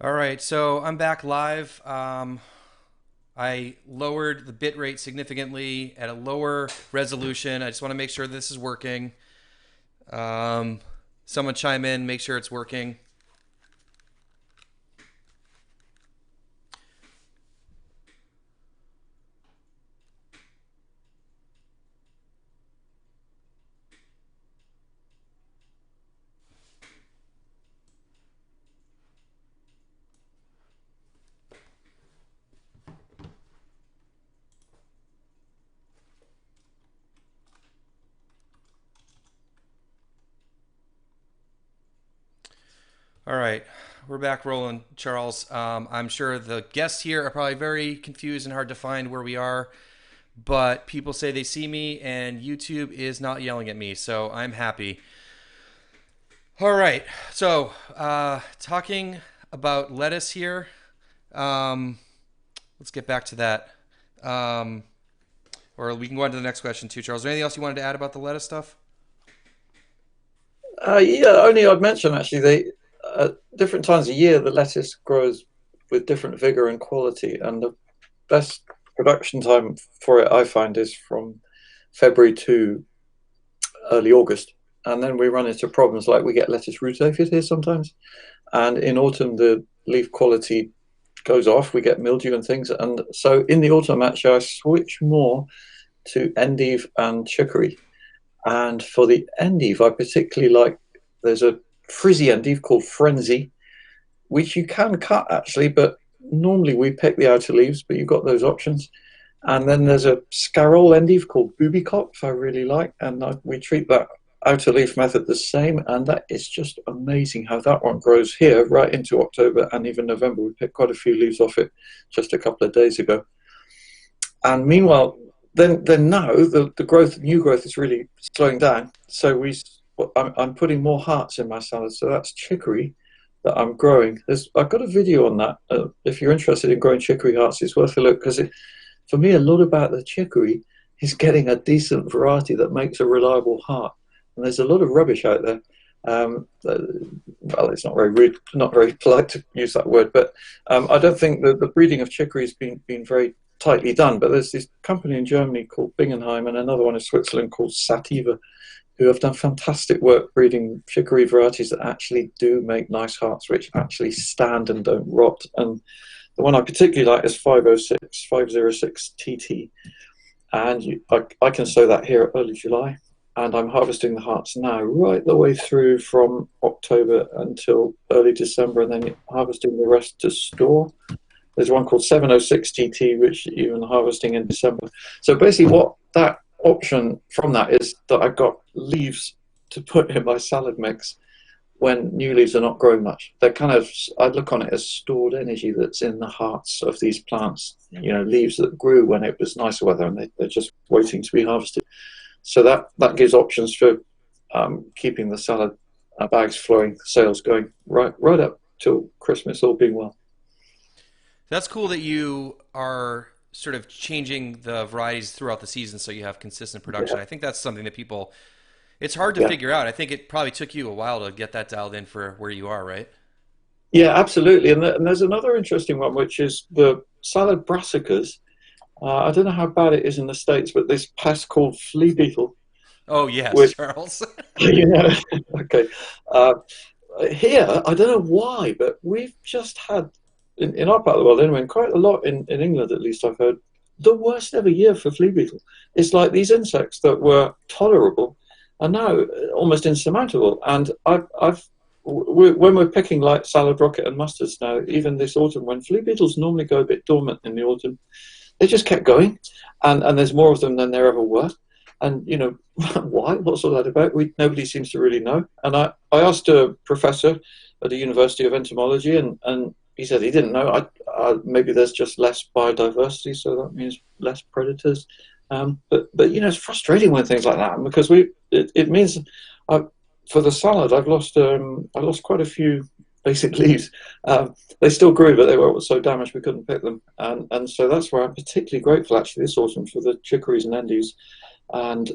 All right, so I'm back live. I lowered the bit rate significantly at a lower resolution. I just want to make sure this is working. Um, Someone chime in, make sure it's working. All right, we're back rolling, Charles. I'm sure the guests here are probably very confused and hard to find where we are, but people say they see me, and YouTube is not yelling at me, so I'm happy. All right, so talking about lettuce here. Um, let's get back to that. Um, or we can go on to the next question too, Charles. Is there anything else you wanted to add about the lettuce stuff? Yeah, only I'd mention actually they different times a year the lettuce grows with different vigor and quality, and the best production time for it I find is from February to early August, and then we run into problems like we get lettuce root aphid here sometimes, and in autumn the leaf quality goes off. We get mildew and things, and so in the autumn actually I switch more to endive and chicory. And for the endive, I particularly like there's a frizzy endive called Frenzy, which you can cut actually, but normally we pick the outer leaves, but you've got those options. And then there's a scarole endive called Bubicop, I really like, and we treat that outer leaf method the same, and that is just amazing how that one grows here right into October and even November. We picked quite a few leaves off it just a couple of days ago. And meanwhile, then now the growth, new growth is really slowing down. So I'm putting more hearts in my salad. So that's chicory that I'm growing. I've got a video on that. If you're interested in growing chicory hearts, it's worth a look because for me, a lot about the chicory is getting a decent variety that makes a reliable heart. And there's a lot of rubbish out there. Well, it's not very rude, not very polite to use that word, but I don't think that the breeding of chicory has been very tightly done. But there's this company in Germany called Bingenheim and another one in Switzerland called Sativa, who have done fantastic work breeding chicory varieties that actually do make nice hearts, which actually stand and don't rot. And the one I particularly like is 506 TT, and I can sow that here early July. And I'm harvesting the hearts now, right the way through from October until early December, and then harvesting the rest to store. There's one called 706 TT, which even harvesting in December. So basically what that option from that is that I've got leaves to put in my salad mix when new leaves are not growing much. They're kind of, I look on it as stored energy that's in the hearts of these plants, leaves that grew when it was nicer weather and they're just waiting to be harvested. So that gives options for keeping the salad bags flowing, sales going right up till Christmas, all being well. That's cool that you are sort of changing the varieties throughout the season so you have consistent production. Yeah, I think that's something that people, it's hard to yeah, figure out. I think it probably took you a while to get that dialed in for where you are, right? yeah, absolutely. And there's another interesting one, which is the salad brassicas. I don't know how bad it is in the States, but this pest called flea beetle, Oh, yes, which, Charles. you know, okay. Uh, Here, I don't know why, but we've just had, in our part of the world anyway, and quite a lot in England at least, I've heard, the worst ever year for flea beetle. It's like these insects that were tolerable are now almost insurmountable. And when we're picking like salad rocket and mustards now, even this autumn, when flea beetles normally go a bit dormant in the autumn, they just kept going, and there's more of them than there ever were. And why? What's all that about? Nobody seems to really know. And I asked a professor at the University of Entomology, and he said he didn't know. Maybe there's just less biodiversity, so that means less predators. But it's frustrating when things like that happen because it means for the salad I lost quite a few basic leaves. They still grew, but they were so damaged we couldn't pick them. And so that's why I'm particularly grateful actually this autumn for the chicories and endives. And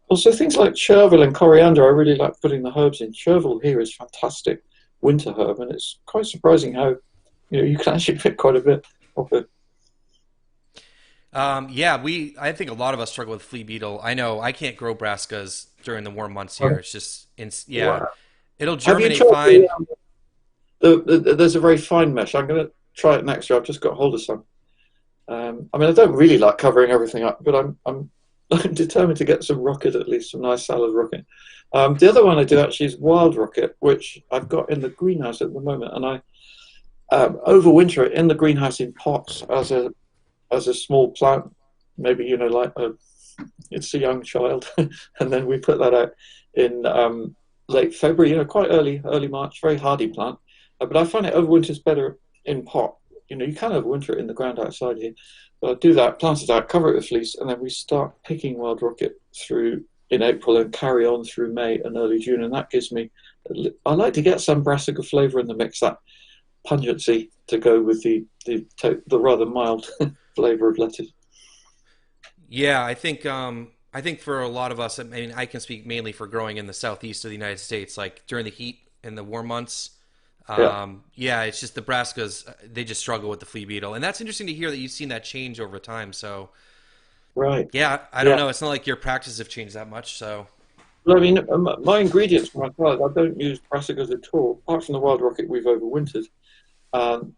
also things like chervil and coriander, I really like putting the herbs in. Chervil here is fantastic winter herb, and it's quite surprising how You can actually pick quite a bit of it. Yeah, I think a lot of us struggle with flea beetle. I know I can't grow brassicas during the warm months here. Right. It's just, yeah, Wow. it'll Have you germinate tried fine. there's a very fine mesh. I'm going to try it next year. I've just got hold of some. I mean, I don't really like covering everything up, but I'm I'm determined to get some rocket, at least some nice salad rocket. The other one I do actually is wild rocket, which I've got in the greenhouse at the moment, and I overwinter it in the greenhouse in pots as a small plant. Maybe like it's a young child, and then we put that out in late February. Quite early March. Very hardy plant, but I find it overwinters better in pot. You can overwinter it in the ground outside here. But I do that, plant it out, cover it with fleece, and then we start picking wild rocket through in April and carry on through May and early June, and that gives me. I like to get some brassica flavour in the mix, that pungency to go with the rather mild flavour of lettuce. Yeah, I think for a lot of us, I mean, I can speak mainly for growing in the southeast of the United States, like during the heat and the warm months. Yeah, Yeah, it's just the brassicas, they just struggle with the flea beetle. And that's interesting to hear that you've seen that change over time. So, right. yeah, I don't Yeah. know. It's not like your practices have changed that much. So, Well, I mean, my ingredients for my salad, I don't use brassicas at all. Apart from the wild rocket, we've overwintered.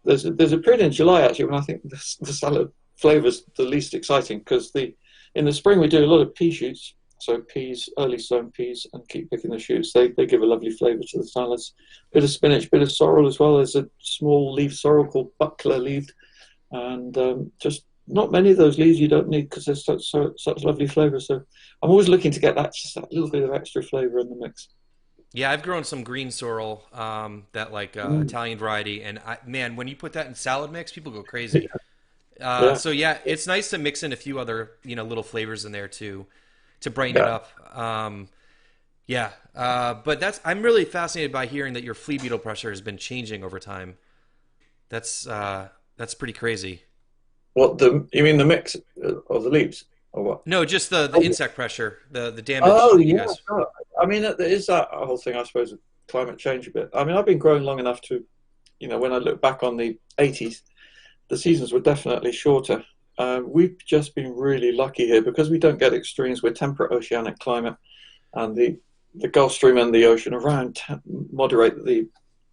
There's a period in July actually when I think the salad flavour's the least exciting because the in the spring we do a lot of pea shoots, so peas, early sown peas, and keep picking the shoots. They give a lovely flavour to the salads. Bit of spinach, bit of sorrel as well. There's a small leaf sorrel called buckler leaved, and just not many of those leaves you don't need because there's such lovely flavour. So I'm always looking to get that just that little bit of extra flavour in the mix. yeah, I've grown some green sorrel, that like Mm. Italian variety. And man, when you put that in salad mix, people go crazy. Yeah, So yeah, it's nice to mix in a few other, little flavors in there to brighten it yeah. up. Yeah, but I'm really fascinated by hearing that your flea beetle pressure has been changing over time. That's pretty crazy. What the you mean the mix of the leaves or what? No, just the Oh, insect pressure, the damage oh that you yeah. guys. No, I mean, there is that whole thing, I suppose, of climate change a bit. I mean, I've been growing long enough to, when I look back on the 80s, the seasons were definitely shorter. We've just been really lucky here because we don't get extremes. We're temperate oceanic climate, and the Gulf Stream and the ocean around moderate the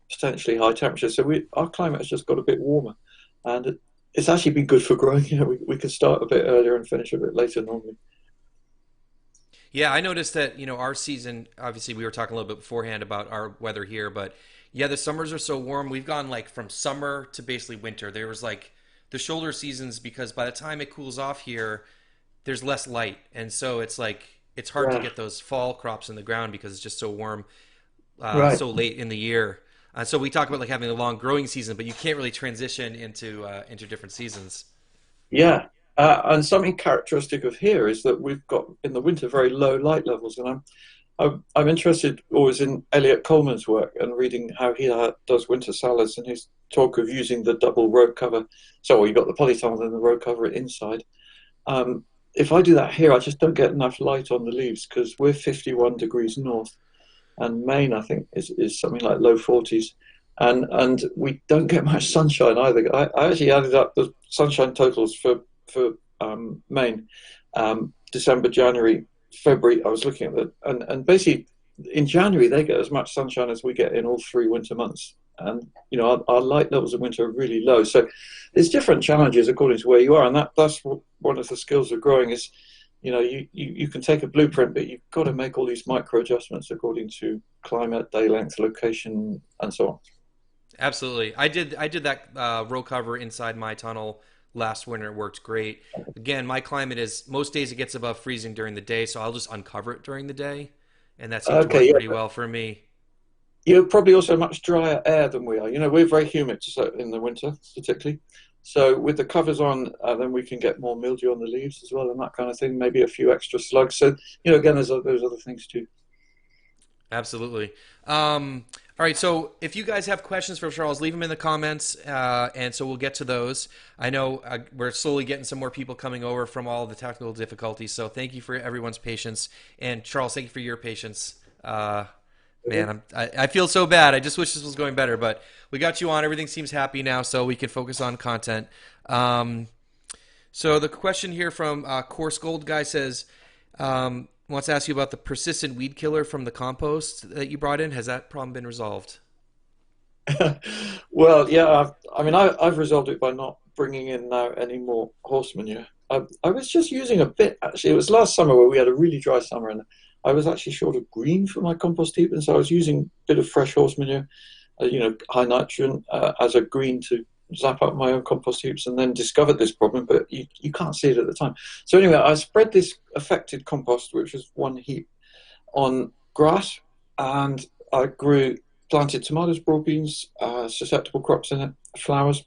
potentially high temperatures. So our climate has just got a bit warmer, and it's actually been good for growing. We can start a bit earlier and finish a bit later normally. Yeah, I noticed that, our season, obviously we were talking a little bit beforehand about our weather here, but yeah, the summers are so warm. We've gone like from summer to basically winter. There was like the shoulder seasons because by the time it cools off here, there's less light. And so it's like it's hard to Yeah, get those fall crops in the ground because it's just so warm, right. so late in the year. So we talk about like having a long growing season, but you can't really transition into different seasons. Yeah, and something characteristic of here is that we've got in the winter very low light levels, and I'm interested always in Elliot Coleman's work and reading how he does winter salads and his talk of using the double row cover. So well, you've got the polytunnel and the row cover inside. If I do that here, I just don't get enough light on the leaves because we're 51 degrees north, and Maine, I think, is something like low 40s. And we don't get much sunshine either. I actually added up the sunshine totals for Maine, December, January, February. I was looking at that, and basically in January they get as much sunshine as we get in all three winter months. And our light levels in winter are really low. So there's different challenges according to where you are, and that's one of the skills of growing is you can take a blueprint, but you've got to make all these micro adjustments according to climate, day length, location, and so on. Absolutely. I did that row cover inside my tunnel last winter. It worked great. Again, my climate is most days it gets above freezing during the day, so I'll just uncover it during the day, and that seemed to Okay, work pretty yeah. well for me. You're probably also much drier air than we are. We're very humid in the winter, particularly. So with the covers on, then we can get more mildew on the leaves as well, and that kind of thing. Maybe a few extra slugs. So again, there's those other things too. Absolutely. All right, so if you guys have questions for Charles, leave them in the comments, and so we'll get to those. I know we're slowly getting some more people coming over from all the technical difficulties, so thank you for everyone's patience. And Charles, thank you for your patience. Man, I feel so bad. I just wish this was going better, but we got you on. Everything seems happy now, so we can focus on content. Um, so the question here from Course Gold guy says, wants to ask you about the persistent weed killer from the compost that you brought in. Has that problem been resolved? Well, yeah, I've resolved it by not bringing in now any more horse manure. I was just using a bit, actually. It was last summer where we had a really dry summer, and I was actually short of green for my compost heap, and so I was using a bit of fresh horse manure, high nitrogen, as a green to zap up my own compost heaps, and then discovered this problem, but you can't see it at the time. So anyway, I spread this affected compost, which was one heap, on grass, and I planted tomatoes, broad beans, susceptible crops in it, flowers,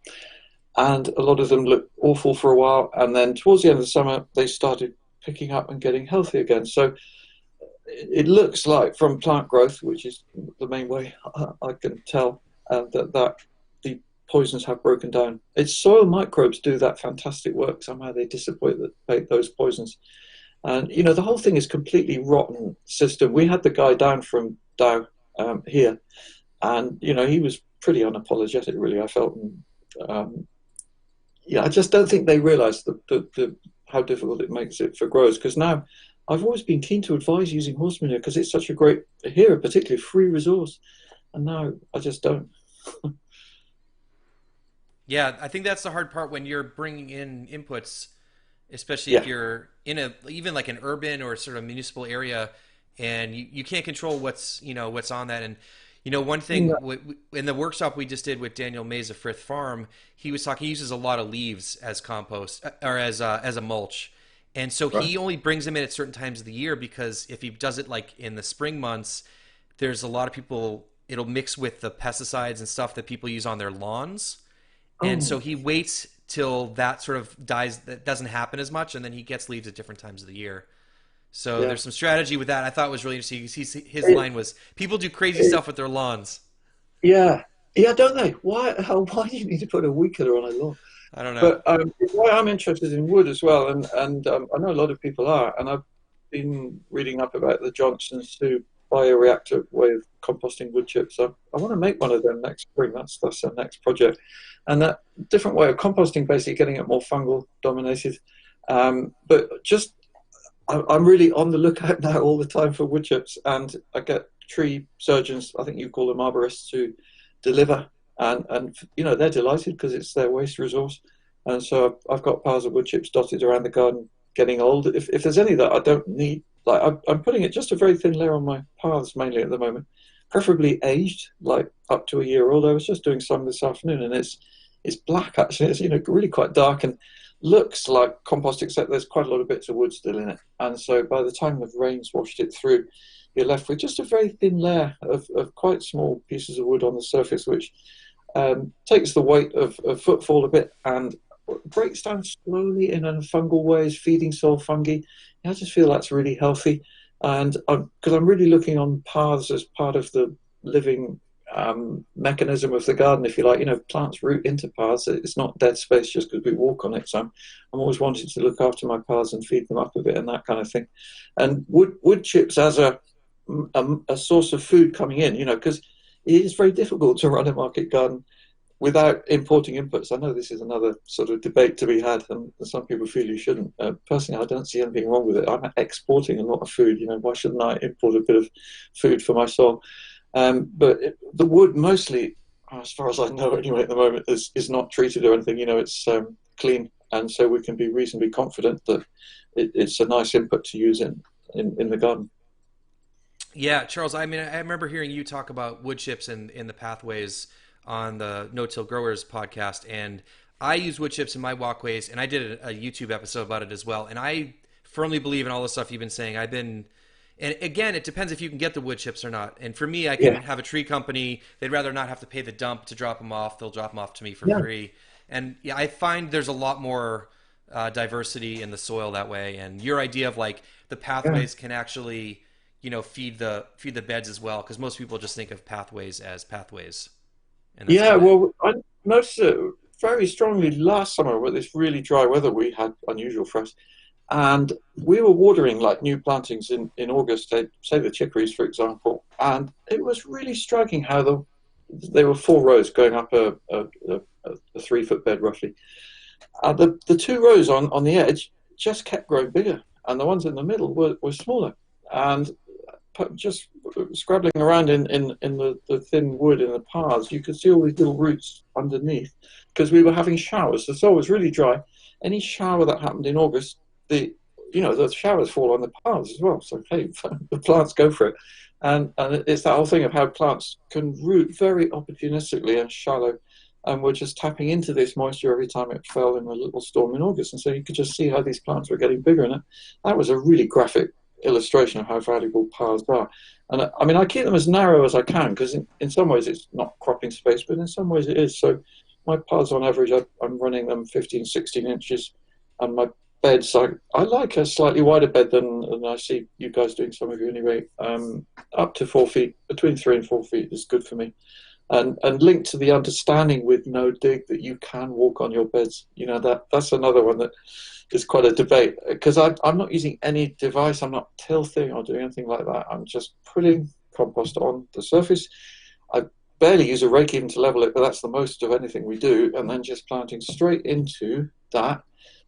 and a lot of them looked awful for a while. And then towards the end of the summer, they started picking up and getting healthy again. So it looks like from plant growth, which is the main way I can tell, that the poisons have broken down. It's soil microbes do that fantastic work. Somehow they dissipate those poisons. And the whole thing is completely rotten system. We had the guy down from Dow here, and he was pretty unapologetic, really. I felt, and, I just don't think they realise how difficult it makes it for growers. Because now, I've always been keen to advise using horse manure because it's such a great, here particularly, free resource, and now I just don't. Yeah, I think that's the hard part when you're bringing in inputs, especially if Yeah. you're in a even like an urban or sort of municipal area, and you can't control what's on that. And one thing No. in the workshop we just did with Daniel Mays of Frith Farm, he was talking. He uses a lot of leaves as compost or as a mulch, and so Right. he only brings them in at certain times of the year because if he does it like in the spring months, there's a lot of people. It'll mix with the pesticides and stuff that people use on their lawns, and so Oh, he waits till that sort of dies, that doesn't happen as much, and then he gets leaves at different times of the year. So yeah. there's some strategy with that. I thought was really interesting. His It, line was, "People do crazy it, stuff with their lawns." yeah. Yeah, don't they? Why do you need to put a weed killer on a lawn? I don't know. But why I'm interested in wood as well, and I know a lot of people are, and I've been reading up about the Johnson's Two bioreactor way of composting wood chips. I want to make one of them next spring. That's the next project, and that different way of composting, basically getting it more fungal dominated. But just I'm really on the lookout now all the time for wood chips, and I get tree surgeons, I think you call them arborists, to deliver, and they're delighted because it's their waste resource, and so I've got piles of wood chips dotted around the garden, getting old. If there's any that I don't need, like I'm putting it just a very thin layer on my paths mainly at the moment, preferably aged, like up to a year old. I was just doing some this afternoon, and it's black actually. It's really quite dark and looks like compost, except there's quite a lot of bits of wood still in it. And so by the time the rain's washed it through, you're left with just a very thin layer of quite small pieces of wood on the surface, which takes the weight of footfall a bit and breaks down slowly in a fungal ways, feeding soil fungi. I just feel that's really healthy. And because I'm really looking on paths as part of the living mechanism of the garden, if you like. Plants root into paths. It's not dead space just because we walk on it. So I'm always wanting to look after my paths and feed them up a bit and that kind of thing. And wood chips as a source of food coming in, because it is very difficult to run a market garden without importing inputs. I know this is another sort of debate to be had, and some people feel you shouldn't. Personally, I don't see anything wrong with it. I'm exporting a lot of food. Why shouldn't I import a bit of food for my soul? But the wood mostly, as far as I know anyway at the moment, is not treated or anything. It's clean, and so we can be reasonably confident that it's a nice input to use in the garden. Yeah, Charles. I mean, I remember hearing you talk about wood chips in the pathways on the No Till Growers podcast, and I use wood chips in my walkways, and I did a YouTube episode about it as well. And I firmly believe in all the stuff you've been saying. And again, it depends if you can get the wood chips or not. And for me, I Yeah, can have a tree company. They'd rather not have to pay the dump to drop them off. They'll drop them off to me for yeah, free. And yeah, I find there's a lot more diversity in the soil that way. And your idea of like the yeah. pathways can actually, feed the beds as well, because most people just think of pathways as pathways, and that's Yeah, fine. well, I noticed it very strongly last summer with this really dry weather we had, unusual for us. And we were watering like new plantings in August, say the chicories, for example, and it was really striking how there were 4 rows going up a 3 foot bed roughly. The 2 rows on the edge just kept growing bigger, and the ones in the middle were smaller. And just scrabbling around in the thin wood in the paths, you could see all these little roots underneath because we were having showers. The soil was really dry. Any shower that happened in August, the showers fall on the paths as well. So hey, the plants go for it, and it's that whole thing of how plants can root very opportunistically and shallow, and we're just tapping into this moisture every time it fell in a little storm in August. And so you could just see how these plants were getting bigger. And that was a really graphic illustration of how valuable paths are. And I mean, I keep them as narrow as I can because in some ways it's not cropping space, but in some ways it is. So my paths on average, I'm running them 15, 16 inches. And my beds, I like a slightly wider bed than I see you guys doing, some of you anyway. Up to 4 feet, between 3 and 4 feet is good for me. And linked to the understanding with no dig that you can walk on your beds. That's another one that is quite a debate because I'm not using any device. I'm not tilthing or doing anything like that. I'm just putting compost on the surface. I barely use a rake even to level it, but that's the most of anything we do. And then just planting straight into that.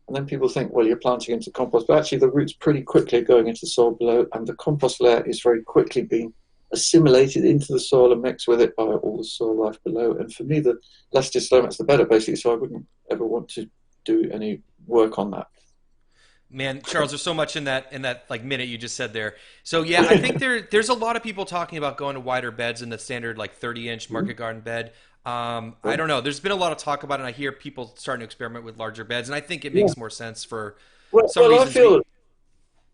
And then people think, well, you're planting into compost, but actually the roots pretty quickly are going into the soil below, and the compost layer is very quickly being assimilated into the soil and mixed with it by all the soil life below. And for me, the less disturbance, the better, basically. So I wouldn't ever want to do any work on that. Man, Charles, there's so much in that like minute you just said there. So yeah, I think there's a lot of people talking about going to wider beds in the standard like 30-inch market garden bed. I don't know. There's been a lot of talk about it, and I hear people starting to experiment with larger beds, and I think it Yeah. makes more sense for some Well, I reasons. feel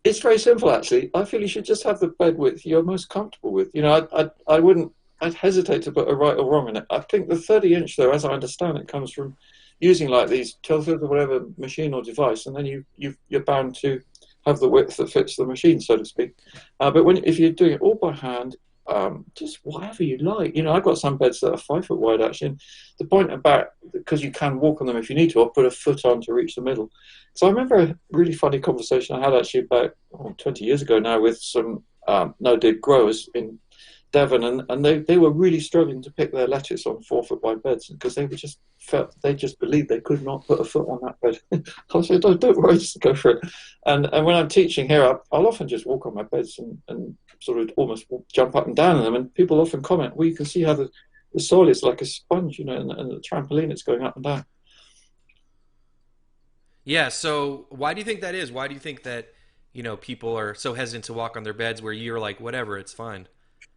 it's very simple, actually. I feel you should just have the bed width you're most comfortable with. I wouldn't, I'd hesitate to put a right or wrong in it. I think the 30-inch, though, as I understand it, comes from using like these tilthers or whatever machine or device, and then you're bound to have the width that fits the machine, so to speak. But if you're doing it all by hand, just whatever you like. I've got some beds that are 5 foot wide actually. And the point about because you can walk on them if you need to, or put a foot on to reach the middle. So I remember a really funny conversation I had actually about 20 years ago now with some no dig growers in Devon, and they were really struggling to pick their lettuce on 4 foot wide beds because they just believed they could not put a foot on that bed. I said, don't worry, just go for it. And when I'm teaching here, I'll often just walk on my beds and sort of almost jump up and down in them, and people often comment, well, you can see how the soil is like a sponge, and the trampoline it's going up and down. Yeah. So why do you think that is? Why do you think that people are so hesitant to walk on their beds where you're like, whatever, it's fine.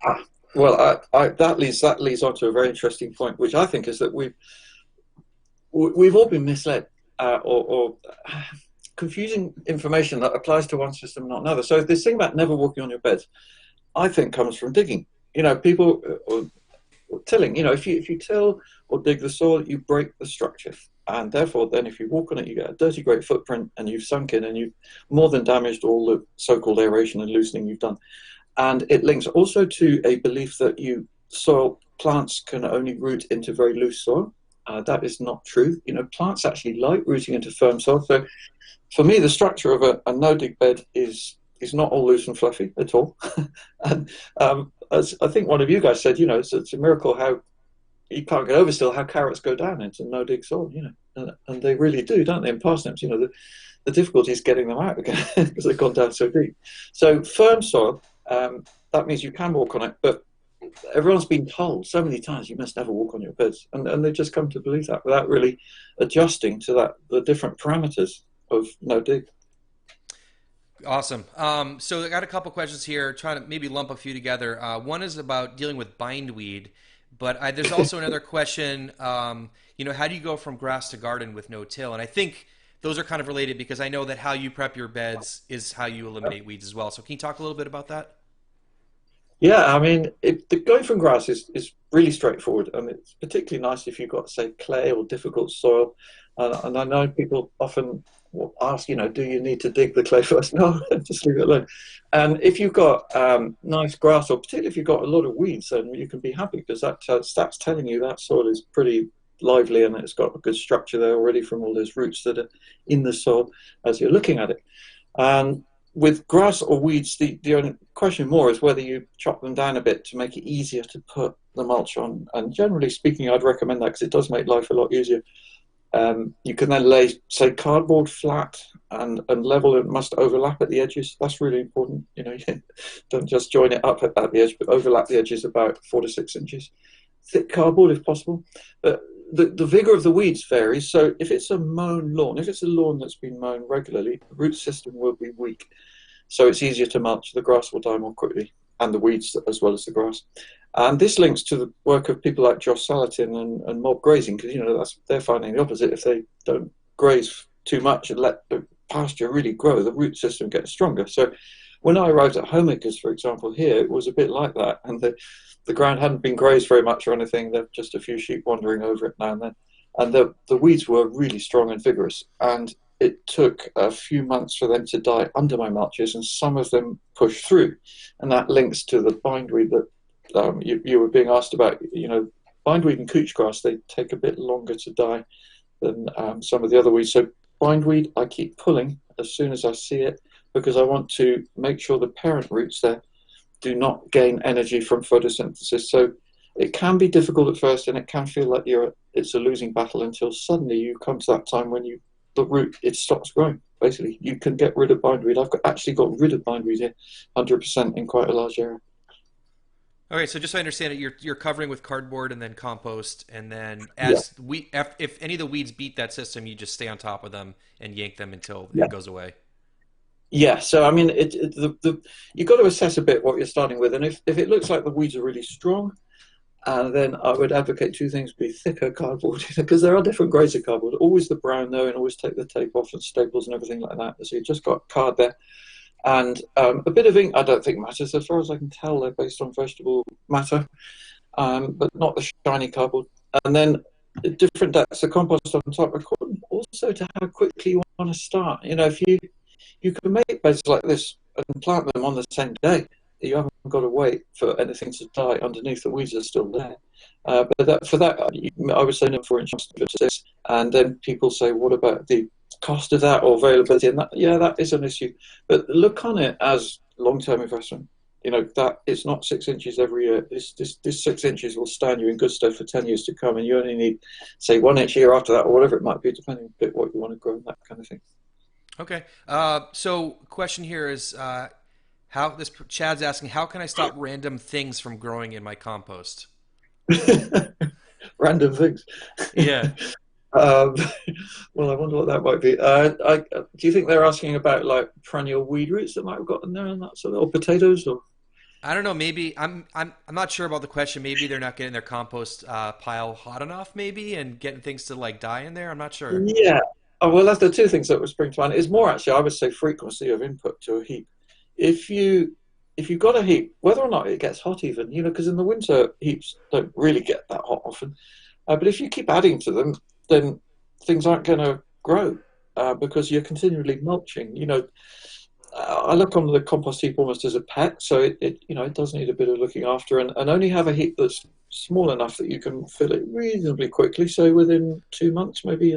Ah, well, that leads on to a very interesting point, which I think is that we've all been misled or confusing information that applies to one system, not another. So this thing about never walking on your bed, I think, comes from digging. People or tilling. If you till or dig the soil, you break the structure, and therefore, then if you walk on it, you get a dirty, great footprint, and you've sunk in, and you've more than damaged all the so-called aeration and loosening you've done. And it links also to a belief that soil plants can only root into very loose soil. That is not true. Plants actually like rooting into firm soil. So for me, the structure of a no-dig bed is not all loose and fluffy at all. And as I think one of you guys said, it's a miracle how you can't get over still how carrots go down into no-dig soil, and they really do, don't they? In parsnips, the difficulty is getting them out again because they've gone down so deep. So firm soil, that means you can walk on it, but everyone's been told so many times you must never walk on your beds, and they just come to believe that without really adjusting to the different parameters of no dig. Awesome. So I got a couple questions here, trying to maybe lump a few together. One is about dealing with bindweed, but there's also another question. How do you go from grass to garden with no till? And I think those are kind of related because I know that how you prep your beds is how you eliminate weeds as well. So can you talk a little bit about that? Yeah, I mean, going from grass is really straightforward, and it's particularly nice if you've got, say, clay or difficult soil. And I know people often will ask, do you need to dig the clay first? No, just leave it alone. And if you've got nice grass, or particularly if you've got a lot of weeds, then you can be happy because that's telling you that soil is pretty lively and it's got a good structure there already from all those roots that are in the soil as you're looking at it. And with grass or weeds, the only question more is whether you chop them down a bit to make it easier to put the mulch on. And generally speaking, I'd recommend that because it does make life a lot easier. You can then lay, say, cardboard flat and level it must overlap at the edges. That's really important. You don't just join it up at the edge, but overlap the edges about 4 to 6 inches. Thick cardboard if possible. But the vigor of the weeds varies. So if it's a mown lawn, if it's a lawn that's been mown regularly, the root system will be weak. So it's easier to mulch. The grass will die more quickly, and the weeds as well as the grass. And this links to the work of people like Josh Salatin and mob grazing, because they're finding the opposite. If they don't graze too much and let the pasture really grow, the root system gets stronger. So when I arrived at Homemakers, for example, here, it was a bit like that. And the ground hadn't been grazed very much or anything. There were just a few sheep wandering over it now and then. And the weeds were really strong and vigorous. And it took a few months for them to die under my mulches, and some of them pushed through. And that links to the bindweed that you were being asked about. Bindweed and couch grass, they take a bit longer to die than some of the other weeds. So bindweed, I keep pulling as soon as I see it, because I want to make sure the parent roots there do not gain energy from photosynthesis. So it can be difficult at first, and it can feel like it's a losing battle until suddenly you come to that time when the root, it stops growing. Basically, you can get rid of bindweed. I've actually got rid of bindweed here, 100% in quite a large area. Okay, so just so I understand it, you're covering with cardboard and then compost, and then Yeah, if any of the weeds beat that system, you just stay on top of them and yank them until yeah. it goes away. Yeah, so I mean, you've got to assess a bit what you're starting with, and if it looks like the weeds are really strong, then I would advocate two things: be thicker cardboard, because there are different grades of cardboard. Always the brown though, and always take the tape off and staples and everything like that. So you've just got card there, and a bit of ink. I don't think matters as far as I can tell. They're based on vegetable matter, but not the shiny cardboard. And then different depths of compost on top, according also to how quickly you want to start. If you can make beds like this and plant them on the same day. You haven't got to wait for anything to die underneath. The weeds are still there. For that, I would say no 4 inch, and then people say, what about the cost of that or availability? And that is an issue. But look on it as long-term investment. That it's not 6 inches every year. This 6 inches will stand you in good stead for 10 years to come, and you only need, say, 1 inch a year after that, or whatever it might be, depending a bit what you want to grow and that kind of thing. Okay. So question here is how this Chad's asking, how can I stop random things from growing in my compost? Random things. Yeah. um, well, I wonder what that might be. Do you think they're asking about like perennial weed roots that might have got in there and that sort of, or potatoes, or? I don't know. Maybe I'm not sure about the question. Maybe they're not getting their compost pile hot enough, maybe, and getting things to like die in there. I'm not sure. Yeah. Oh, well, that's the two things that would spring to mind. It's more actually, I would say, frequency of input to a heap. If you if you've got a heap, whether or not it gets hot, even because in the winter heaps don't really get that hot often. But if you keep adding to them, then things aren't going to grow because you're continually mulching. I look on the compost heap almost as a pet, so it does need a bit of looking after, and only have a heap that's small enough that you can fill it reasonably quickly. So within 2 months, maybe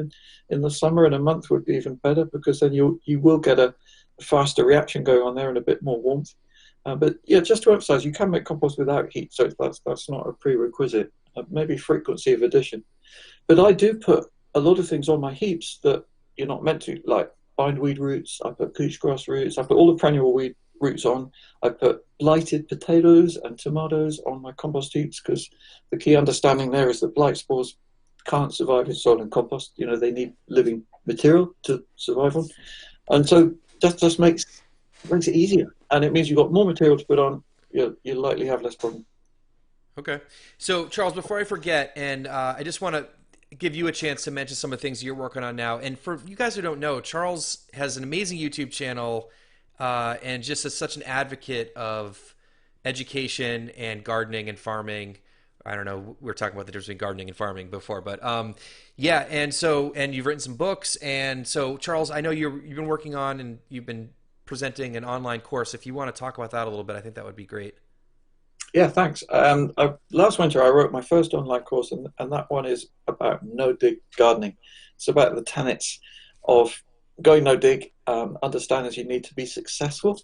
in the summer, and a month would be even better, because then you will get a faster reaction going on there and a bit more warmth. But yeah, just to emphasise, you can make compost without heat, so that's not a prerequisite. Maybe frequency of addition, but I do put a lot of things on my heaps that you're not meant to, like bindweed roots. I put couch grass roots. I put all the perennial weed roots on. I put blighted potatoes and tomatoes on my compost heaps, because the key understanding there is that blight spores can't survive in soil and compost. They need living material to survive on, and so just makes it easier, and it means you've got more material to put on. You likely have less problem. Okay. So, Charles, before I forget, and I just want to give you a chance to mention some of the things you're working on now. And for you guys who don't know, Charles has an amazing YouTube channel and just is such an advocate of education and gardening and farming. I don't know, we were talking about the difference between gardening and farming before, but yeah. And you've written some books. And so, Charles, I know you've been working on and you've been presenting an online course. If you want to talk about that a little bit, I think that would be great. Yeah, thanks. Last winter I wrote my first online course, and that one is about no dig gardening. It's about the tenets of going no dig, understandings you need to be successful.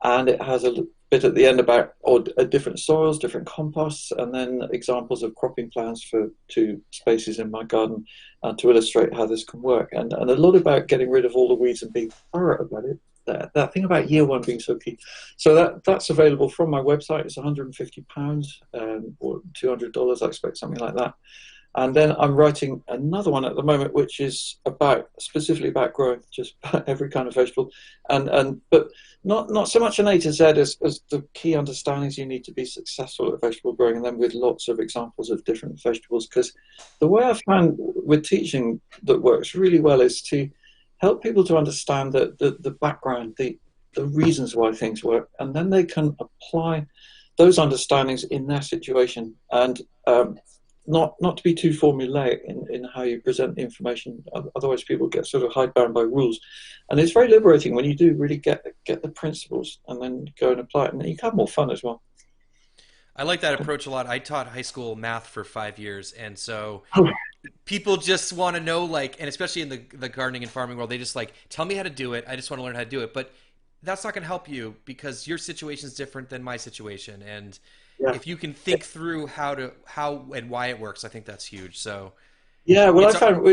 And it has a bit at the end about different soils, different composts, and then examples of cropping plans for 2 spaces in my garden to illustrate how this can work. And a lot about getting rid of all the weeds and being thorough about it. That thing about year one being so key. So that's available from my website. It's £150 or $200, I expect, something like that. And then I'm writing another one at the moment, which is specifically about growing just every kind of vegetable, but not so much an A to Z as the key understandings you need to be successful at vegetable growing, and then with lots of examples of different vegetables. Because the way I find with teaching that works really well is to help people to understand the background, the reasons why things work, and then they can apply those understandings in their situation. And not to be too formulaic in how you present the information, otherwise people get sort of hidebound by rules. And it's very liberating when you do really get the principles and then go and apply it, and you can have more fun as well. I like that approach a lot. I taught high school math for 5 years, and so Oh, people just want to know, like, and especially in the gardening and farming world, they just like, tell me how to do it. I just want to learn how to do it. But that's not going to help you because your situation is different than my situation. And yeah. if you can think through how and why it works, I think that's huge. So Yeah, well, I it's found